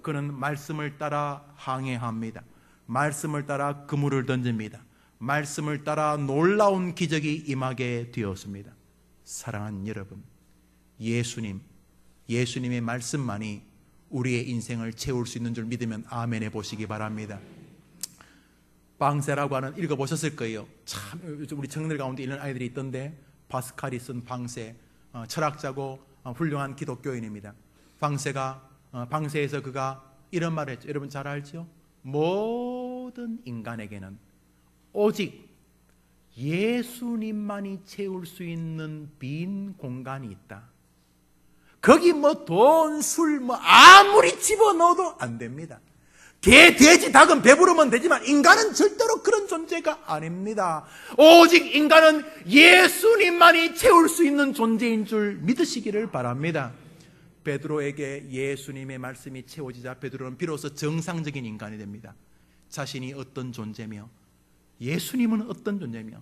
그는 말씀을 따라 항해합니다. 말씀을 따라 그물을 던집니다. 말씀을 따라 놀라운 기적이 임하게 되었습니다. 사랑하는 여러분, 예수님의 말씀만이 우리의 인생을 채울 수 있는 줄 믿으면 아멘 해보시기 바랍니다. 방세라고 하는, 읽어보셨을 거예요. 참 우리 청년들 가운데 있는 아이들이 있던데, 파스칼이 쓴 방세, 철학자고 훌륭한 기독교인입니다. 방세에서 그가 이런 말을 했죠. 여러분 잘 알죠? 모든 인간에게는 오직 예수님만이 채울 수 있는 빈 공간이 있다. 거기 뭐 돈, 술, 뭐 아무리 집어넣어도 안 됩니다. 개, 돼지, 닭은 배부르면 되지만 인간은 절대로 그런 존재가 아닙니다. 오직 인간은 예수님만이 채울 수 있는 존재인 줄 믿으시기를 바랍니다. 베드로에게 예수님의 말씀이 채워지자 베드로는 비로소 정상적인 인간이 됩니다. 자신이 어떤 존재며 예수님은 어떤 존재며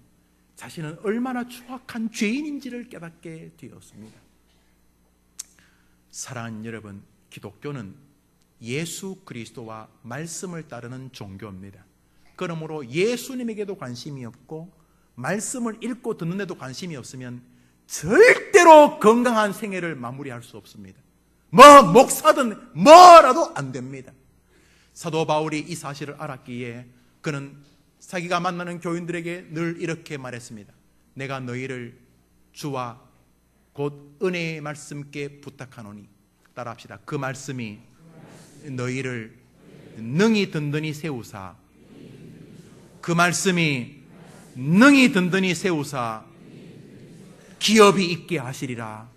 자신은 얼마나 추악한 죄인인지를 깨닫게 되었습니다. 사랑하는 여러분, 기독교는 예수 그리스도와 말씀을 따르는 종교입니다. 그러므로 예수님에게도 관심이 없고 말씀을 읽고 듣는 데도 관심이 없으면 절대로 건강한 생애를 마무리할 수 없습니다. 목사든 뭐라도 안 됩니다. 사도 바울이 이 사실을 알았기에 그는 자기가 만나는 교인들에게 늘 이렇게 말했습니다. 내가 너희를 주와 곧 은혜의 말씀께 부탁하노니, 따라합시다. 그 말씀이 너희를 능히 든든히 세우사, 그 말씀이 능히 든든히 세우사 기업이 있게 하시리라.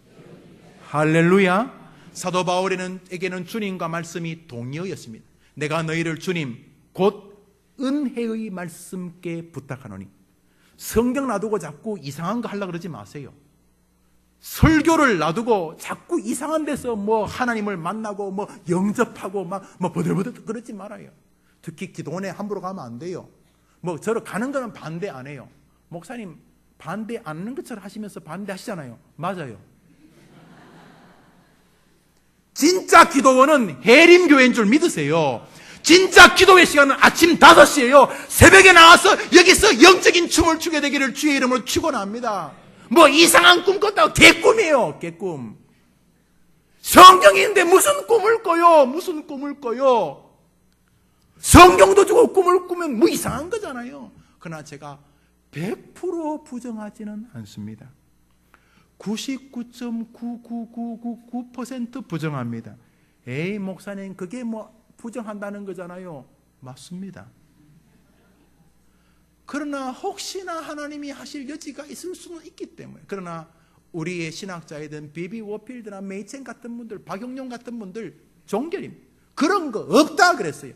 할렐루야. 사도 바울에게는 주님과 말씀이 동의어였습니다. 내가 너희를 주님 곧 은혜의 말씀께 부탁하노니. 성경 놔두고 자꾸 이상한 거 하려고 그러지 마세요. 설교를 놔두고 자꾸 이상한 데서 뭐 하나님을 만나고 뭐 영접하고 막 뭐 버들버들 그러지 말아요. 특히 기도원에 함부로 가면 안 돼요. 뭐 저러 가는 거는 반대 안 해요. 목사님 반대 안 하는 것처럼 하시면서 반대하시잖아요. 맞아요. 진짜 기도원은 해림교회인 줄 믿으세요. 진짜 기도회 시간은 아침 5시예요. 새벽에 나와서 여기서 영적인 춤을 추게 되기를 주의 이름으로 축원합니다. 뭐 이상한 꿈 꿨다고 개꿈이에요. 개꿈. 성경인데 무슨 꿈을 꿔요? 무슨 꿈을 꿔요? 성경도 주고 꿈을 꾸면 뭐 이상한 거잖아요. 그러나 제가 100% 부정하지는 않습니다. 99.99999% 부정합니다. 에이 목사님 그게 뭐 부정한다는 거잖아요. 맞습니다. 그러나 혹시나 하나님이 하실 여지가 있을 수는 있기 때문에. 그러나 우리의 신학자이든 비비 워필드나 메이첸 같은 분들, 박용룡 같은 분들 종결입니다. 그런 거 없다 그랬어요.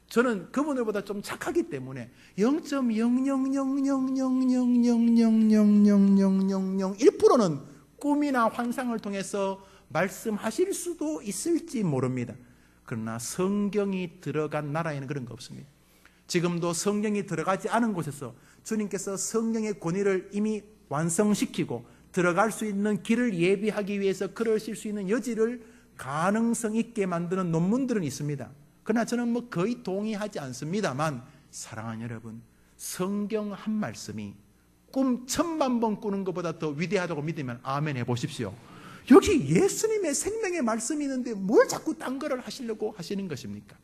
저는 그분들보다 좀 착하기 때문에 0.0000000000001%는 꿈이나 환상을 통해서 말씀하실 수도 있을지 모릅니다. 그러나 성경이 들어간 나라에는 그런 거 없습니다. 지금도 성경이 들어가지 않은 곳에서 주님께서 성경의 권위를 이미 완성시키고 들어갈 수 있는 길을 예비하기 위해서 그러실 수 있는 여지를 가능성 있게 만드는 논문들은 있습니다. 그러나 저는 뭐 거의 동의하지 않습니다만, 사랑하는 여러분, 성경 한 말씀이 꿈 1000만 번 꾸는 것보다 더 위대하다고 믿으면 아멘 해보십시오. 여기 예수님의 생명의 말씀이 있는데 뭘 자꾸 딴 거를 하시려고 하시는 것입니까?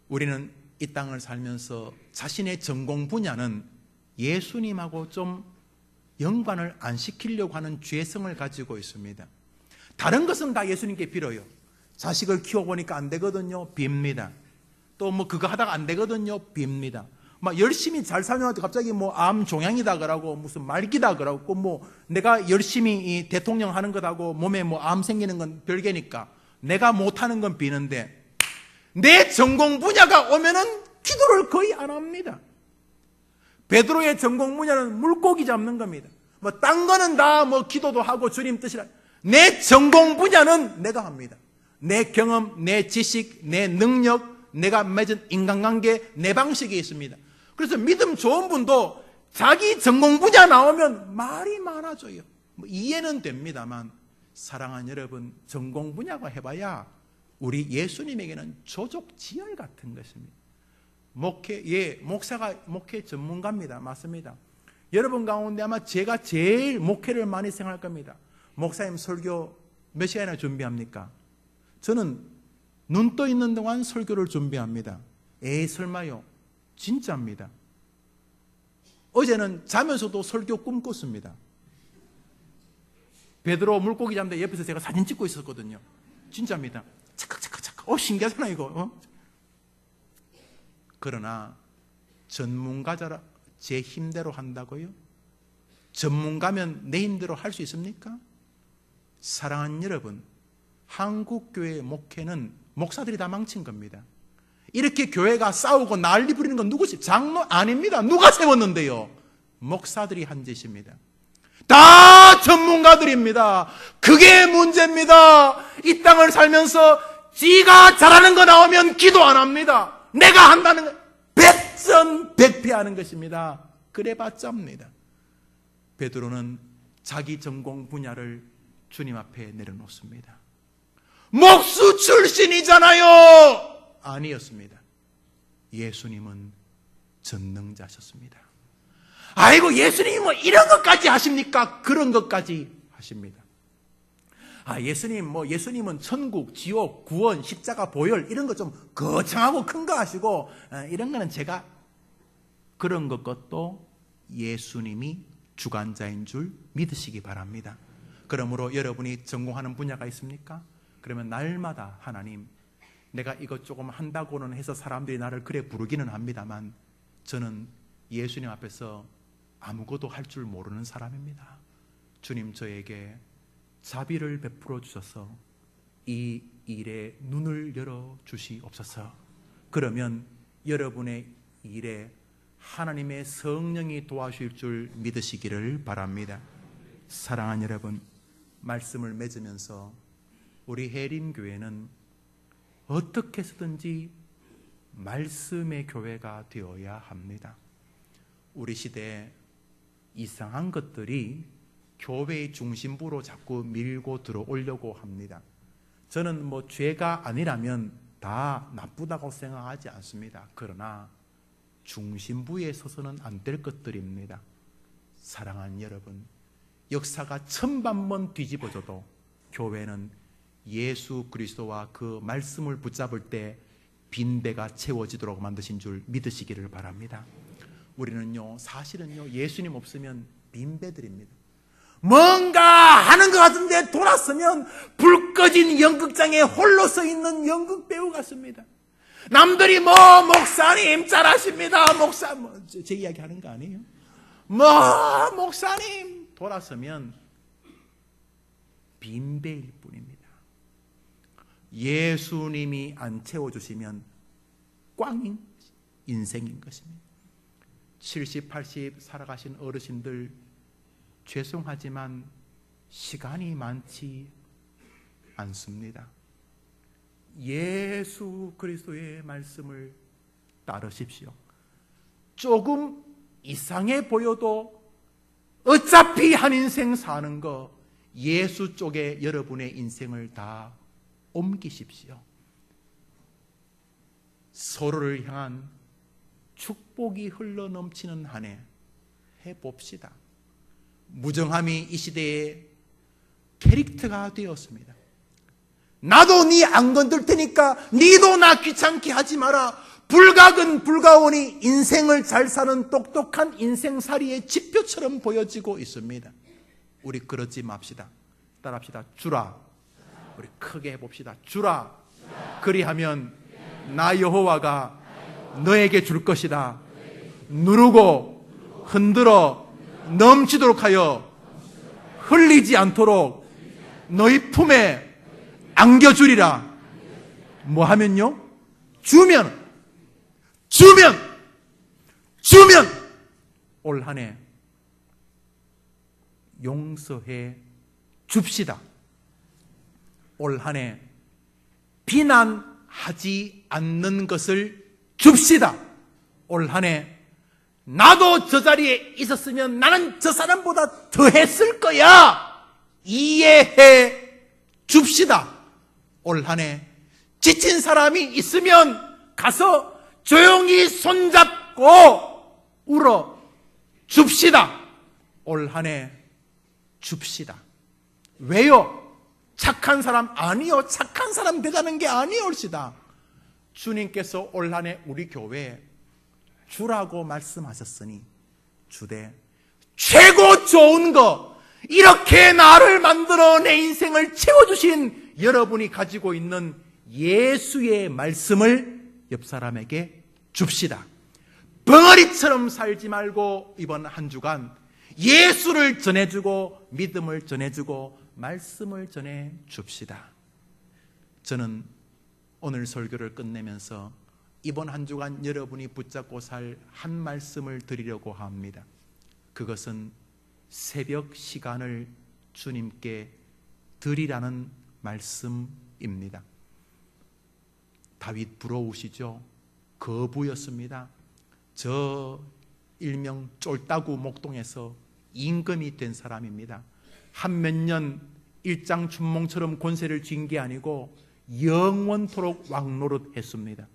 우리는 이 땅을 살면서 자신의 전공 분야는 예수님하고 좀 연관을 안 시키려고 하는 죄성을 가지고 있습니다. 다른 것은 다 예수님께 빌어요. 자식을 키워보니까 안 되거든요. 빕니다. 또 뭐 그거 하다가 안 되거든요. 빕니다. 막 열심히 잘 살면 갑자기 뭐 암 종양이다 그러고 무슨 말기다 그러고 뭐 내가 열심히 이 대통령 하는 것하고 몸에 뭐 암 생기는 건 별개니까 내가 못하는 건 비는데, 내 전공 분야가 오면은 기도를 거의 안 합니다. 베드로의 전공 분야는 물고기 잡는 겁니다. 뭐 딴 거는 다 뭐 기도도 하고 주님 뜻이라. 내 전공 분야는 내가 합니다. 내 경험, 내 지식, 내 능력, 내가 맺은 인간관계, 내 방식이 있습니다. 그래서 믿음 좋은 분도 자기 전공 분야 나오면 말이 많아져요. 이해는 됩니다만 사랑하는 여러분, 전공 분야가 해봐야 우리 예수님에게는 조족지혈 같은 것입니다. 목사가 목회 전문가입니다. 맞습니다. 여러분 가운데 아마 제가 제일 목회를 많이 생각할 겁니다. 목사님 설교 몇 시간이나 준비합니까? 저는 눈 떠 있는 동안 설교를 준비합니다. 설마요. 진짜입니다. 어제는 자면서도 설교 꿈꿨습니다. 베드로 물고기 잡는데 옆에서 제가 사진 찍고 있었거든요. 진짜입니다. 착각. 신기하잖아 이거. 그러나 전문가자라 제 힘대로 한다고요? 전문가면 내 힘대로 할 수 있습니까? 사랑하는 여러분, 한국교회 목회는 목사들이 다 망친 겁니다. 이렇게 교회가 싸우고 난리 부리는 건 누구지? 장로 아닙니다. 누가 세웠는데요? 목사들이 한 짓입니다. 다 전문가들입니다. 그게 문제입니다. 이 땅을 살면서 지가 잘하는 거 나오면 기도 안 합니다. 내가 한다는 거 백전백패하는 것입니다. 그래봤자입니다. 베드로는 자기 전공 분야를 주님 앞에 내려놓습니다. 목수 출신이잖아요. 아니었습니다. 예수님은 전능자셨습니다. 아이고 예수님이 뭐 이런 것까지 하십니까? 그런 것까지 하십니다. 예수님은 천국, 지옥, 구원, 십자가, 보혈 이런 거 좀 거창하고 큰 거 하시고 이런 거는 제가 그런 것도 예수님이 주관자인 줄 믿으시기 바랍니다. 그러므로 여러분이 전공하는 분야가 있습니까? 그러면 날마다 하나님, 내가 이것 조금 한다고는 해서 사람들이 나를 그래 부르기는 합니다만 저는 예수님 앞에서 아무것도 할 줄 모르는 사람입니다. 주님 저에게 자비를 베풀어 주셔서 이 일에 눈을 열어 주시옵소서. 그러면 여러분의 일에 하나님의 성령이 도와주실 줄 믿으시기를 바랍니다. 사랑하는 여러분, 말씀을 맺으면서 우리 해림교회는 어떻게 해서든지 말씀의 교회가 되어야 합니다. 우리 시대에 이상한 것들이 교회의 중심부로 자꾸 밀고 들어오려고 합니다. 저는 죄가 아니라면 다 나쁘다고 생각하지 않습니다. 그러나 중심부에 서서는 안 될 것들입니다. 사랑하는 여러분, 역사가 1000번 뒤집어져도 교회는 예수 그리스도와 그 말씀을 붙잡을 때 빈배가 채워지도록 만드신 줄 믿으시기를 바랍니다. 우리는요, 사실은요, 예수님 없으면 빈배들입니다. 뭔가 하는 것 같은데 돌았으면 불 꺼진 연극장에 홀로 서 있는 연극 배우 같습니다. 남들이 목사님 잘하십니다. 제 이야기 하는 거 아니에요? 목사님 돌았으면 빈배일 뿐입니다. 예수님이 안 채워주시면 꽝인 인생인 것입니다. 70, 80 살아가신 어르신들 죄송하지만 시간이 많지 않습니다. 예수 그리스도의 말씀을 따르십시오. 조금 이상해 보여도 어차피 한 인생 사는 거 예수 쪽에 여러분의 인생을 다 옮기십시오. 서로를 향한 축복이 흘러넘치는 한 해 해봅시다. 무정함이 이 시대의 캐릭터가 되었습니다. 나도 네 안 건들 테니까 니도 나 귀찮게 하지 마라. 불각은 불가오니 인생을 잘 사는 똑똑한 인생살이의 지표처럼 보여지고 있습니다. 우리 그러지 맙시다. 따라합시다. 주라. 우리 크게 해봅시다. 주라. 그리하면 나 여호와가 너에게 줄 것이다. 누르고 흔들어 넘치도록 하여 흘리지 않도록 너희 품에 안겨주리라. 뭐 하면요? 주면 올 한 해 용서해 줍시다. 올 한 해 비난하지 않는 것을 줍시다. 올 한 해 나도 저 자리에 있었으면 나는 저 사람보다 더 했을 거야. 이해해 줍시다. 올 한 해 지친 사람이 있으면 가서 조용히 손잡고 울어 줍시다. 올 한 해 줍시다. 왜요? 착한 사람 아니요. 착한 사람 되자는 게 아니올시다. 주님께서 올 한 해 우리 교회에 주라고 말씀하셨으니 주되 최고 좋은 거, 이렇게 나를 만들어 내 인생을 채워주신 여러분이 가지고 있는 예수의 말씀을 옆 사람에게 줍시다. 벙어리처럼 살지 말고 이번 한 주간 예수를 전해주고 믿음을 전해주고 말씀을 전해줍시다. 저는 오늘 설교를 끝내면서 이번 한 주간 여러분이 붙잡고 살 한 말씀을 드리려고 합니다. 그것은 새벽 시간을 주님께 드리라는 말씀입니다. 다윗 부러우시죠? 거부였습니다. 저 일명 쫄따구 목동에서 임금이 된 사람입니다. 한 몇 년 일장춘몽처럼 권세를 쥔 게 아니고 영원토록 왕노릇 했습니다.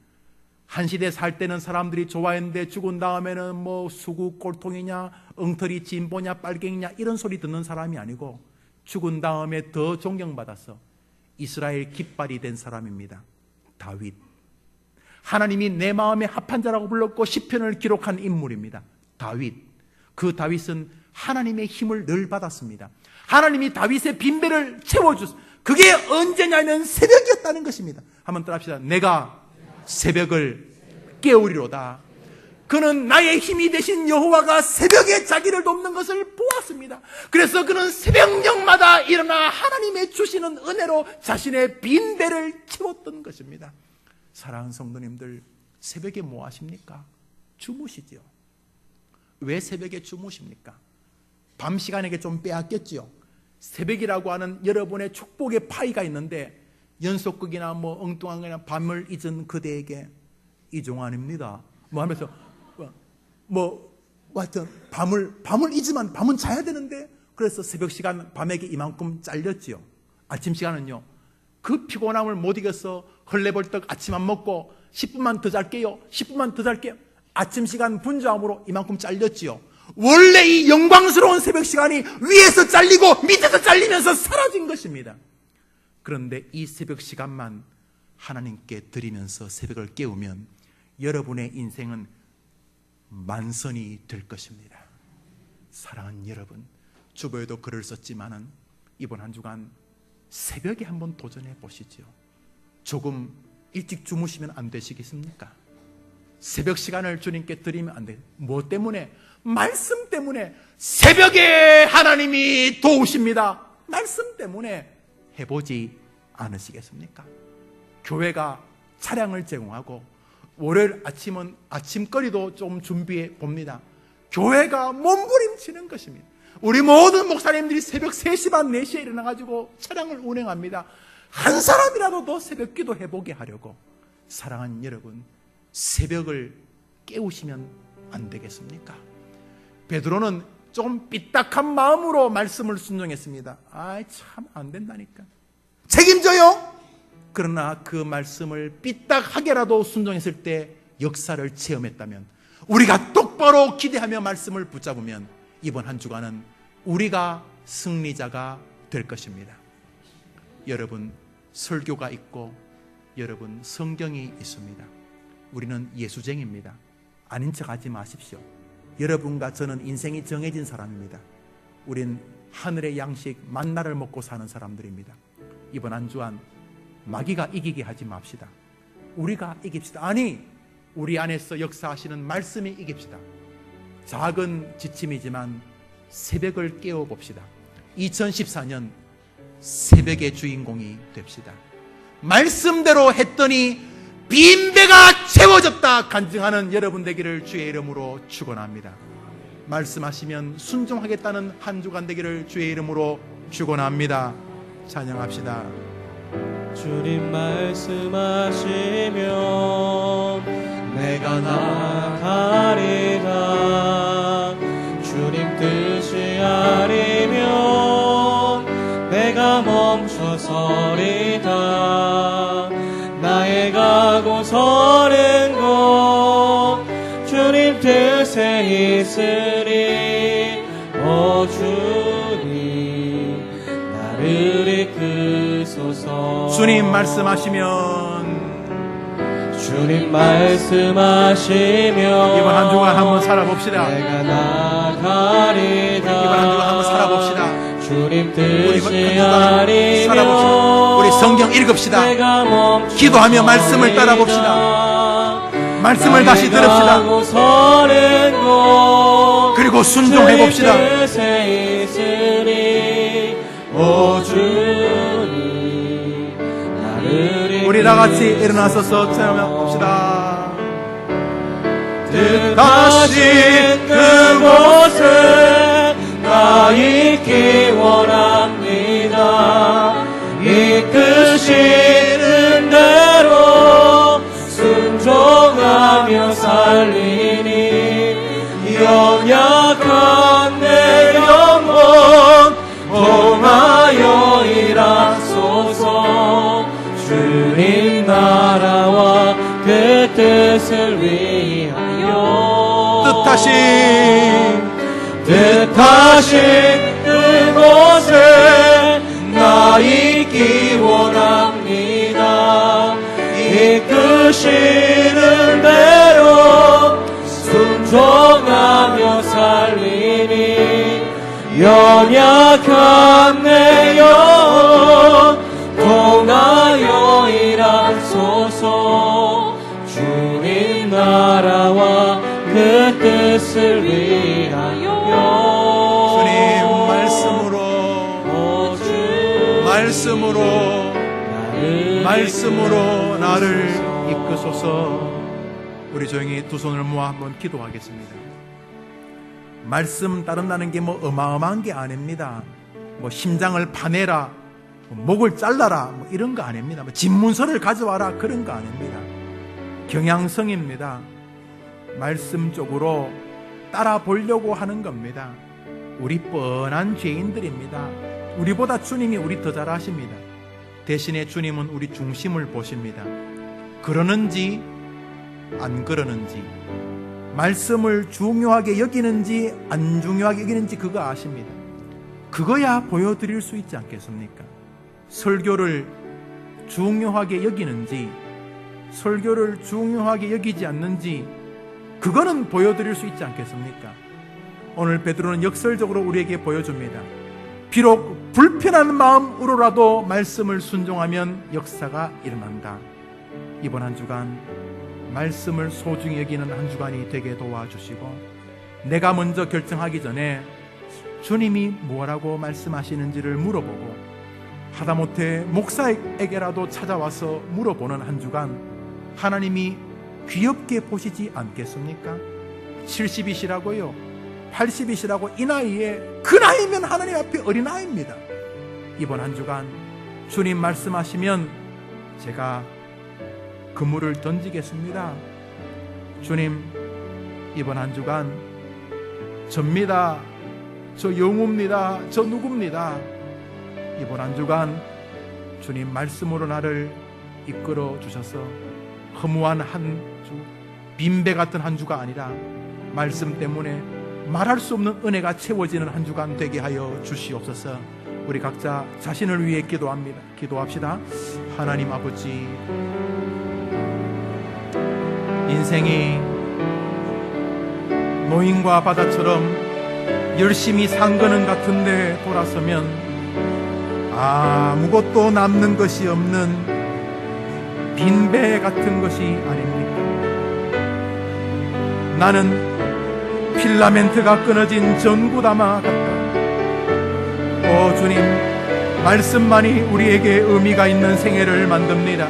한 시대 살 때는 사람들이 좋아했는데 죽은 다음에는 뭐 수구 꼴통이냐, 엉터리 진보냐, 빨갱이냐 이런 소리 듣는 사람이 아니고 죽은 다음에 더 존경받아서 이스라엘 깃발이 된 사람입니다. 다윗. 하나님이 내 마음에 합한 자라고 불렀고 시편을 기록한 인물입니다. 다윗. 그 다윗은 하나님의 힘을 늘 받았습니다. 하나님이 다윗의 빈배를 채워주셨습니다. 그게 언제냐면 새벽이었다는 것입니다. 한번 따라합시다. 내가 새벽을 깨우리로다. 그는 나의 힘이 되신 여호와가 새벽에 자기를 돕는 것을 보았습니다. 그래서 그는 새벽녘마다 일어나 하나님의 주시는 은혜로 자신의 빈배를 채웠던 것입니다. 사랑하는 성도님들, 새벽에 뭐 하십니까? 주무시죠. 왜 새벽에 주무십니까? 밤 시간에게 좀 빼앗겼지요. 새벽이라고 하는 여러분의 축복의 파이가 있는데 연속극이나 뭐 엉뚱한 거나 밤을 잊은 그대에게 이종환입니다. 뭐 하면서 하여튼 밤을 잊으면 밤은 자야 되는데 그래서 새벽 시간 밤에게 이만큼 잘렸지요. 아침 시간은요. 그 피곤함을 못 이겨서 헐레벌떡 아침 안 먹고 10분만 더 잘게요. 10분만 더 잘게요. 아침 시간 분주함으로 이만큼 잘렸지요. 원래 이 영광스러운 새벽 시간이 위에서 잘리고 밑에서 잘리면서 사라진 것입니다. 그런데 이 새벽 시간만 하나님께 드리면서 새벽을 깨우면 여러분의 인생은 만선이 될 것입니다. 사랑하는 여러분, 주보에도 글을 썼지만은 이번 한 주간 새벽에 한번 도전해 보시죠. 조금 일찍 주무시면 안 되시겠습니까? 새벽 시간을 주님께 드리면 안 돼요. 뭐 때문에? 말씀 때문에. 새벽에 하나님이 도우십니다. 말씀 때문에. 해보지 않으시겠습니까? 교회가 차량을 제공하고 월요일 아침은 아침거리도 좀 준비해 봅니다. 교회가 몸부림치는 것입니다. 우리 모든 목사님들이 새벽 3시 반 4시에 일어나가지고 차량을 운행합니다. 한 사람이라도 더 새벽 기도 해보게 하려고. 사랑하는 여러분, 새벽을 깨우시면 안 되겠습니까? 베드로는 좀 삐딱한 마음으로 말씀을 순종했습니다. 참 안 된다니까. 책임져요. 그러나 그 말씀을 삐딱하게라도 순종했을 때 역사를 체험했다면, 우리가 똑바로 기대하며 말씀을 붙잡으면 이번 한 주간은 우리가 승리자가 될 것입니다. 여러분, 설교가 있고 여러분, 성경이 있습니다. 우리는 예수쟁입니다. 아닌 척 하지 마십시오. 여러분과 저는 인생이 정해진 사람입니다. 우린 하늘의 양식 만나를 먹고 사는 사람들입니다. 이번 한 주간 마귀가 이기게 하지 맙시다. 우리가 이깁시다. 아니, 우리 안에서 역사하시는 말씀이 이깁시다. 작은 지침이지만 새벽을 깨워봅시다. 2014년 새벽의 주인공이 됩시다. 말씀대로 했더니 빈배가 채워졌다 간증하는 여러분 되기를 주의 이름으로 축원합니다. 말씀하시면 순종하겠다는 한 주간 되기를 주의 이름으로 축원합니다. 찬양합시다. 주님 말씀하시면 내가 나가리라. 주님 뜻이 아니면 내가 멈춰서리다. 나의 가고 서는 곳 주님 뜻에 있으니 오 주님 나를 이끄소서. 주님 말씀하시면 주님 말씀하시면 이번 한 주간 한번 살아봅시다. 내가 나가리다. 이번 한 주간 한번 살아봅시다. 주님 우리 뜻이 살아봅시다. 아니면 우리 성경 읽읍시다. 기도하며 말씀을 따라봅시다. 말씀을 다시 들읍시다. 그리고 순종해 봅시다. 우리 다 같이 일어나서서 찬양합시다. 뜻하신 그곳에 나 있기 원합니다. 이끄시는 대로 순종하며 살리니 연약한 내 영혼 통하여 일하소서. 주님 나라와 그 뜻을 위하여 뜻하신 그곳에 나 있기 원합니다. 이끄시는 대로 순종하며 살리니 연약한 내 영혼 통하여 일하소서. 주님 나라와 그 뜻을 위하여 주님 말씀으로 나를 이끄소서. 우리 조용히 두 손을 모아 한번 기도하겠습니다. 말씀 따른다는 게 뭐 어마어마한 게 아닙니다. 뭐 심장을 파내라, 목을 잘라라, 뭐 이런 거 아닙니다. 뭐 집문서를 가져와라, 그런 거 아닙니다. 경향성입니다. 말씀 쪽으로 따라 보려고 하는 겁니다. 우리 뻔한 죄인들입니다. 우리보다 주님이 우리 더 잘 아십니다. 대신에 주님은 우리 중심을 보십니다. 그러는지 안 그러는지, 말씀을 중요하게 여기는지 안 중요하게 여기는지 그거 아십니다. 그거야 보여드릴 수 있지 않겠습니까? 설교를 중요하게 여기는지 설교를 중요하게 여기지 않는지 그거는 보여드릴 수 있지 않겠습니까? 오늘 베드로는 역설적으로 우리에게 보여줍니다. 비록 불편한 마음으로라도 말씀을 순종하면 역사가 일어난다. 이번 한 주간 말씀을 소중히 여기는 한 주간이 되게 도와주시고, 내가 먼저 결정하기 전에 주님이 뭐라고 말씀하시는지를 물어보고, 하다못해 목사에게라도 찾아와서 물어보는 한 주간 하나님이 귀엽게 보시지 않겠습니까? 70이시라고요, 80이시라고, 이 나이에, 그 나이면 하나님 앞에 어린아이입니다. 이번 한 주간 주님 말씀하시면 제가 그물을 던지겠습니다. 주님, 이번 한 주간 접니다, 저 영우입니다, 저 누구입니다. 이번 한 주간 주님 말씀으로 나를 이끌어 주셔서 허무한 한 주, 빈배 같은 한 주가 아니라 말씀 때문에 말할 수 없는 은혜가 채워지는 한 주간 되게 하여 주시옵소서. 우리 각자 자신을 위해 기도합시다. 하나님 아버지, 인생이 노인과 바다처럼 열심히 산 거는 같은데 돌아서면 아무것도 남는 것이 없는 빈배 같은 것이 아닙니까? 나는 필라멘트가 끊어진 전구담아 같다. 오 주님, 말씀만이 우리에게 의미가 있는 생애를 만듭니다.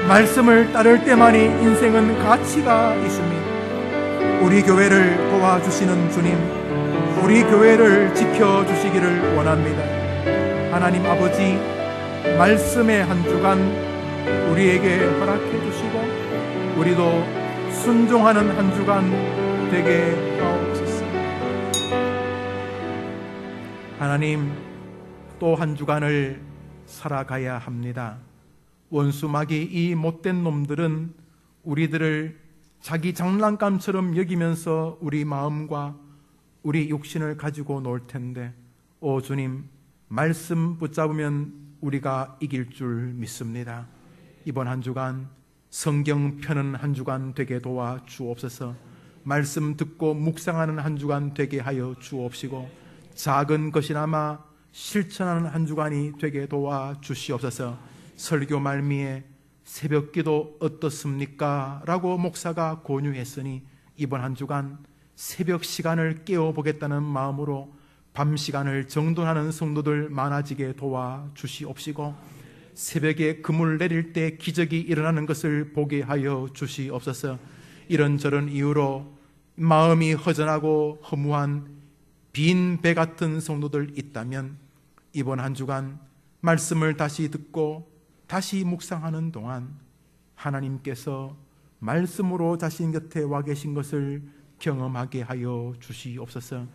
말씀을 따를 때만이 인생은 가치가 있습니다. 우리 교회를 도와주시는 주님, 우리 교회를 지켜주시기를 원합니다. 하나님 아버지, 말씀의 한 주간 우리에게 허락해 주시고 우리도 순종하는 한 주간 되게 하옵소서. 하나님, 또 한 주간을 살아가야 합니다. 원수마귀 이 못된 놈들은 우리들을 자기 장난감처럼 여기면서 우리 마음과 우리 육신을 가지고 놀 텐데, 오 주님, 말씀 붙잡으면 우리가 이길 줄 믿습니다. 이번 한 주간 성경 펴는 한 주간 되게 도와 주옵소서. 말씀 듣고 묵상하는 한 주간 되게 하여 주옵시고, 작은 것이나마 실천하는 한 주간이 되게 도와 주시옵소서. 설교 말미에 새벽기도 어떻습니까? 라고 목사가 권유했으니 이번 한 주간 새벽 시간을 깨워보겠다는 마음으로 밤 시간을 정돈하는 성도들 많아지게 도와 주시옵시고, 새벽에 그물 내릴 때 기적이 일어나는 것을 보게 하여 주시옵소서. 이런저런 이유로 마음이 허전하고 허무한 빈 배 같은 성도들 있다면 이번 한 주간 말씀을 다시 듣고 다시 묵상하는 동안 하나님께서 말씀으로 자신 곁에 와 계신 것을 경험하게 하여 주시옵소서.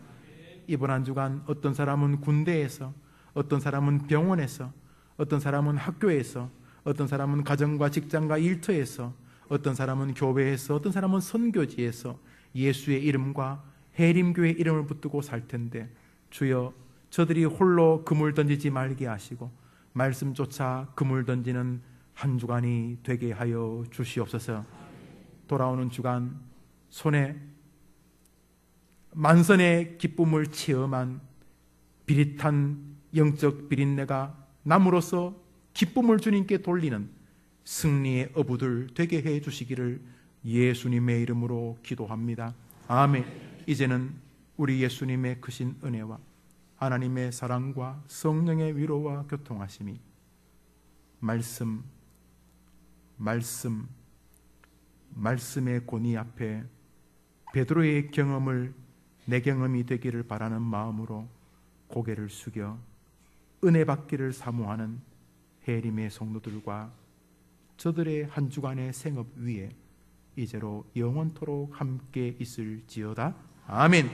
이번 한 주간 어떤 사람은 군대에서, 어떤 사람은 병원에서, 어떤 사람은 학교에서, 어떤 사람은 가정과 직장과 일터에서, 어떤 사람은 교회에서, 어떤 사람은 선교지에서 예수의 이름과 해림교의 이름을 붙들고 살 텐데, 주여, 저들이 홀로 그물 던지지 말게 하시고 말씀조차 그물 던지는 한 주간이 되게 하여 주시옵소서. 돌아오는 주간 손에 만선의 기쁨을 체험한 비릿한 영적 비린내가 남으로써 기쁨을 주님께 돌리는 승리의 어부들 되게 해 주시기를 예수님의 이름으로 기도합니다. 아멘. 이제는 우리 예수님의 크신 은혜와 하나님의 사랑과 성령의 위로와 교통하심이 말씀의 권위 앞에 베드로의 경험을 내 경험이 되기를 바라는 마음으로 고개를 숙여 은혜 받기를 사모하는 해림의 성도들과 저들의 한 주간의 생업 위에 이제로 영원토록 함께 있을지어다. 아멘.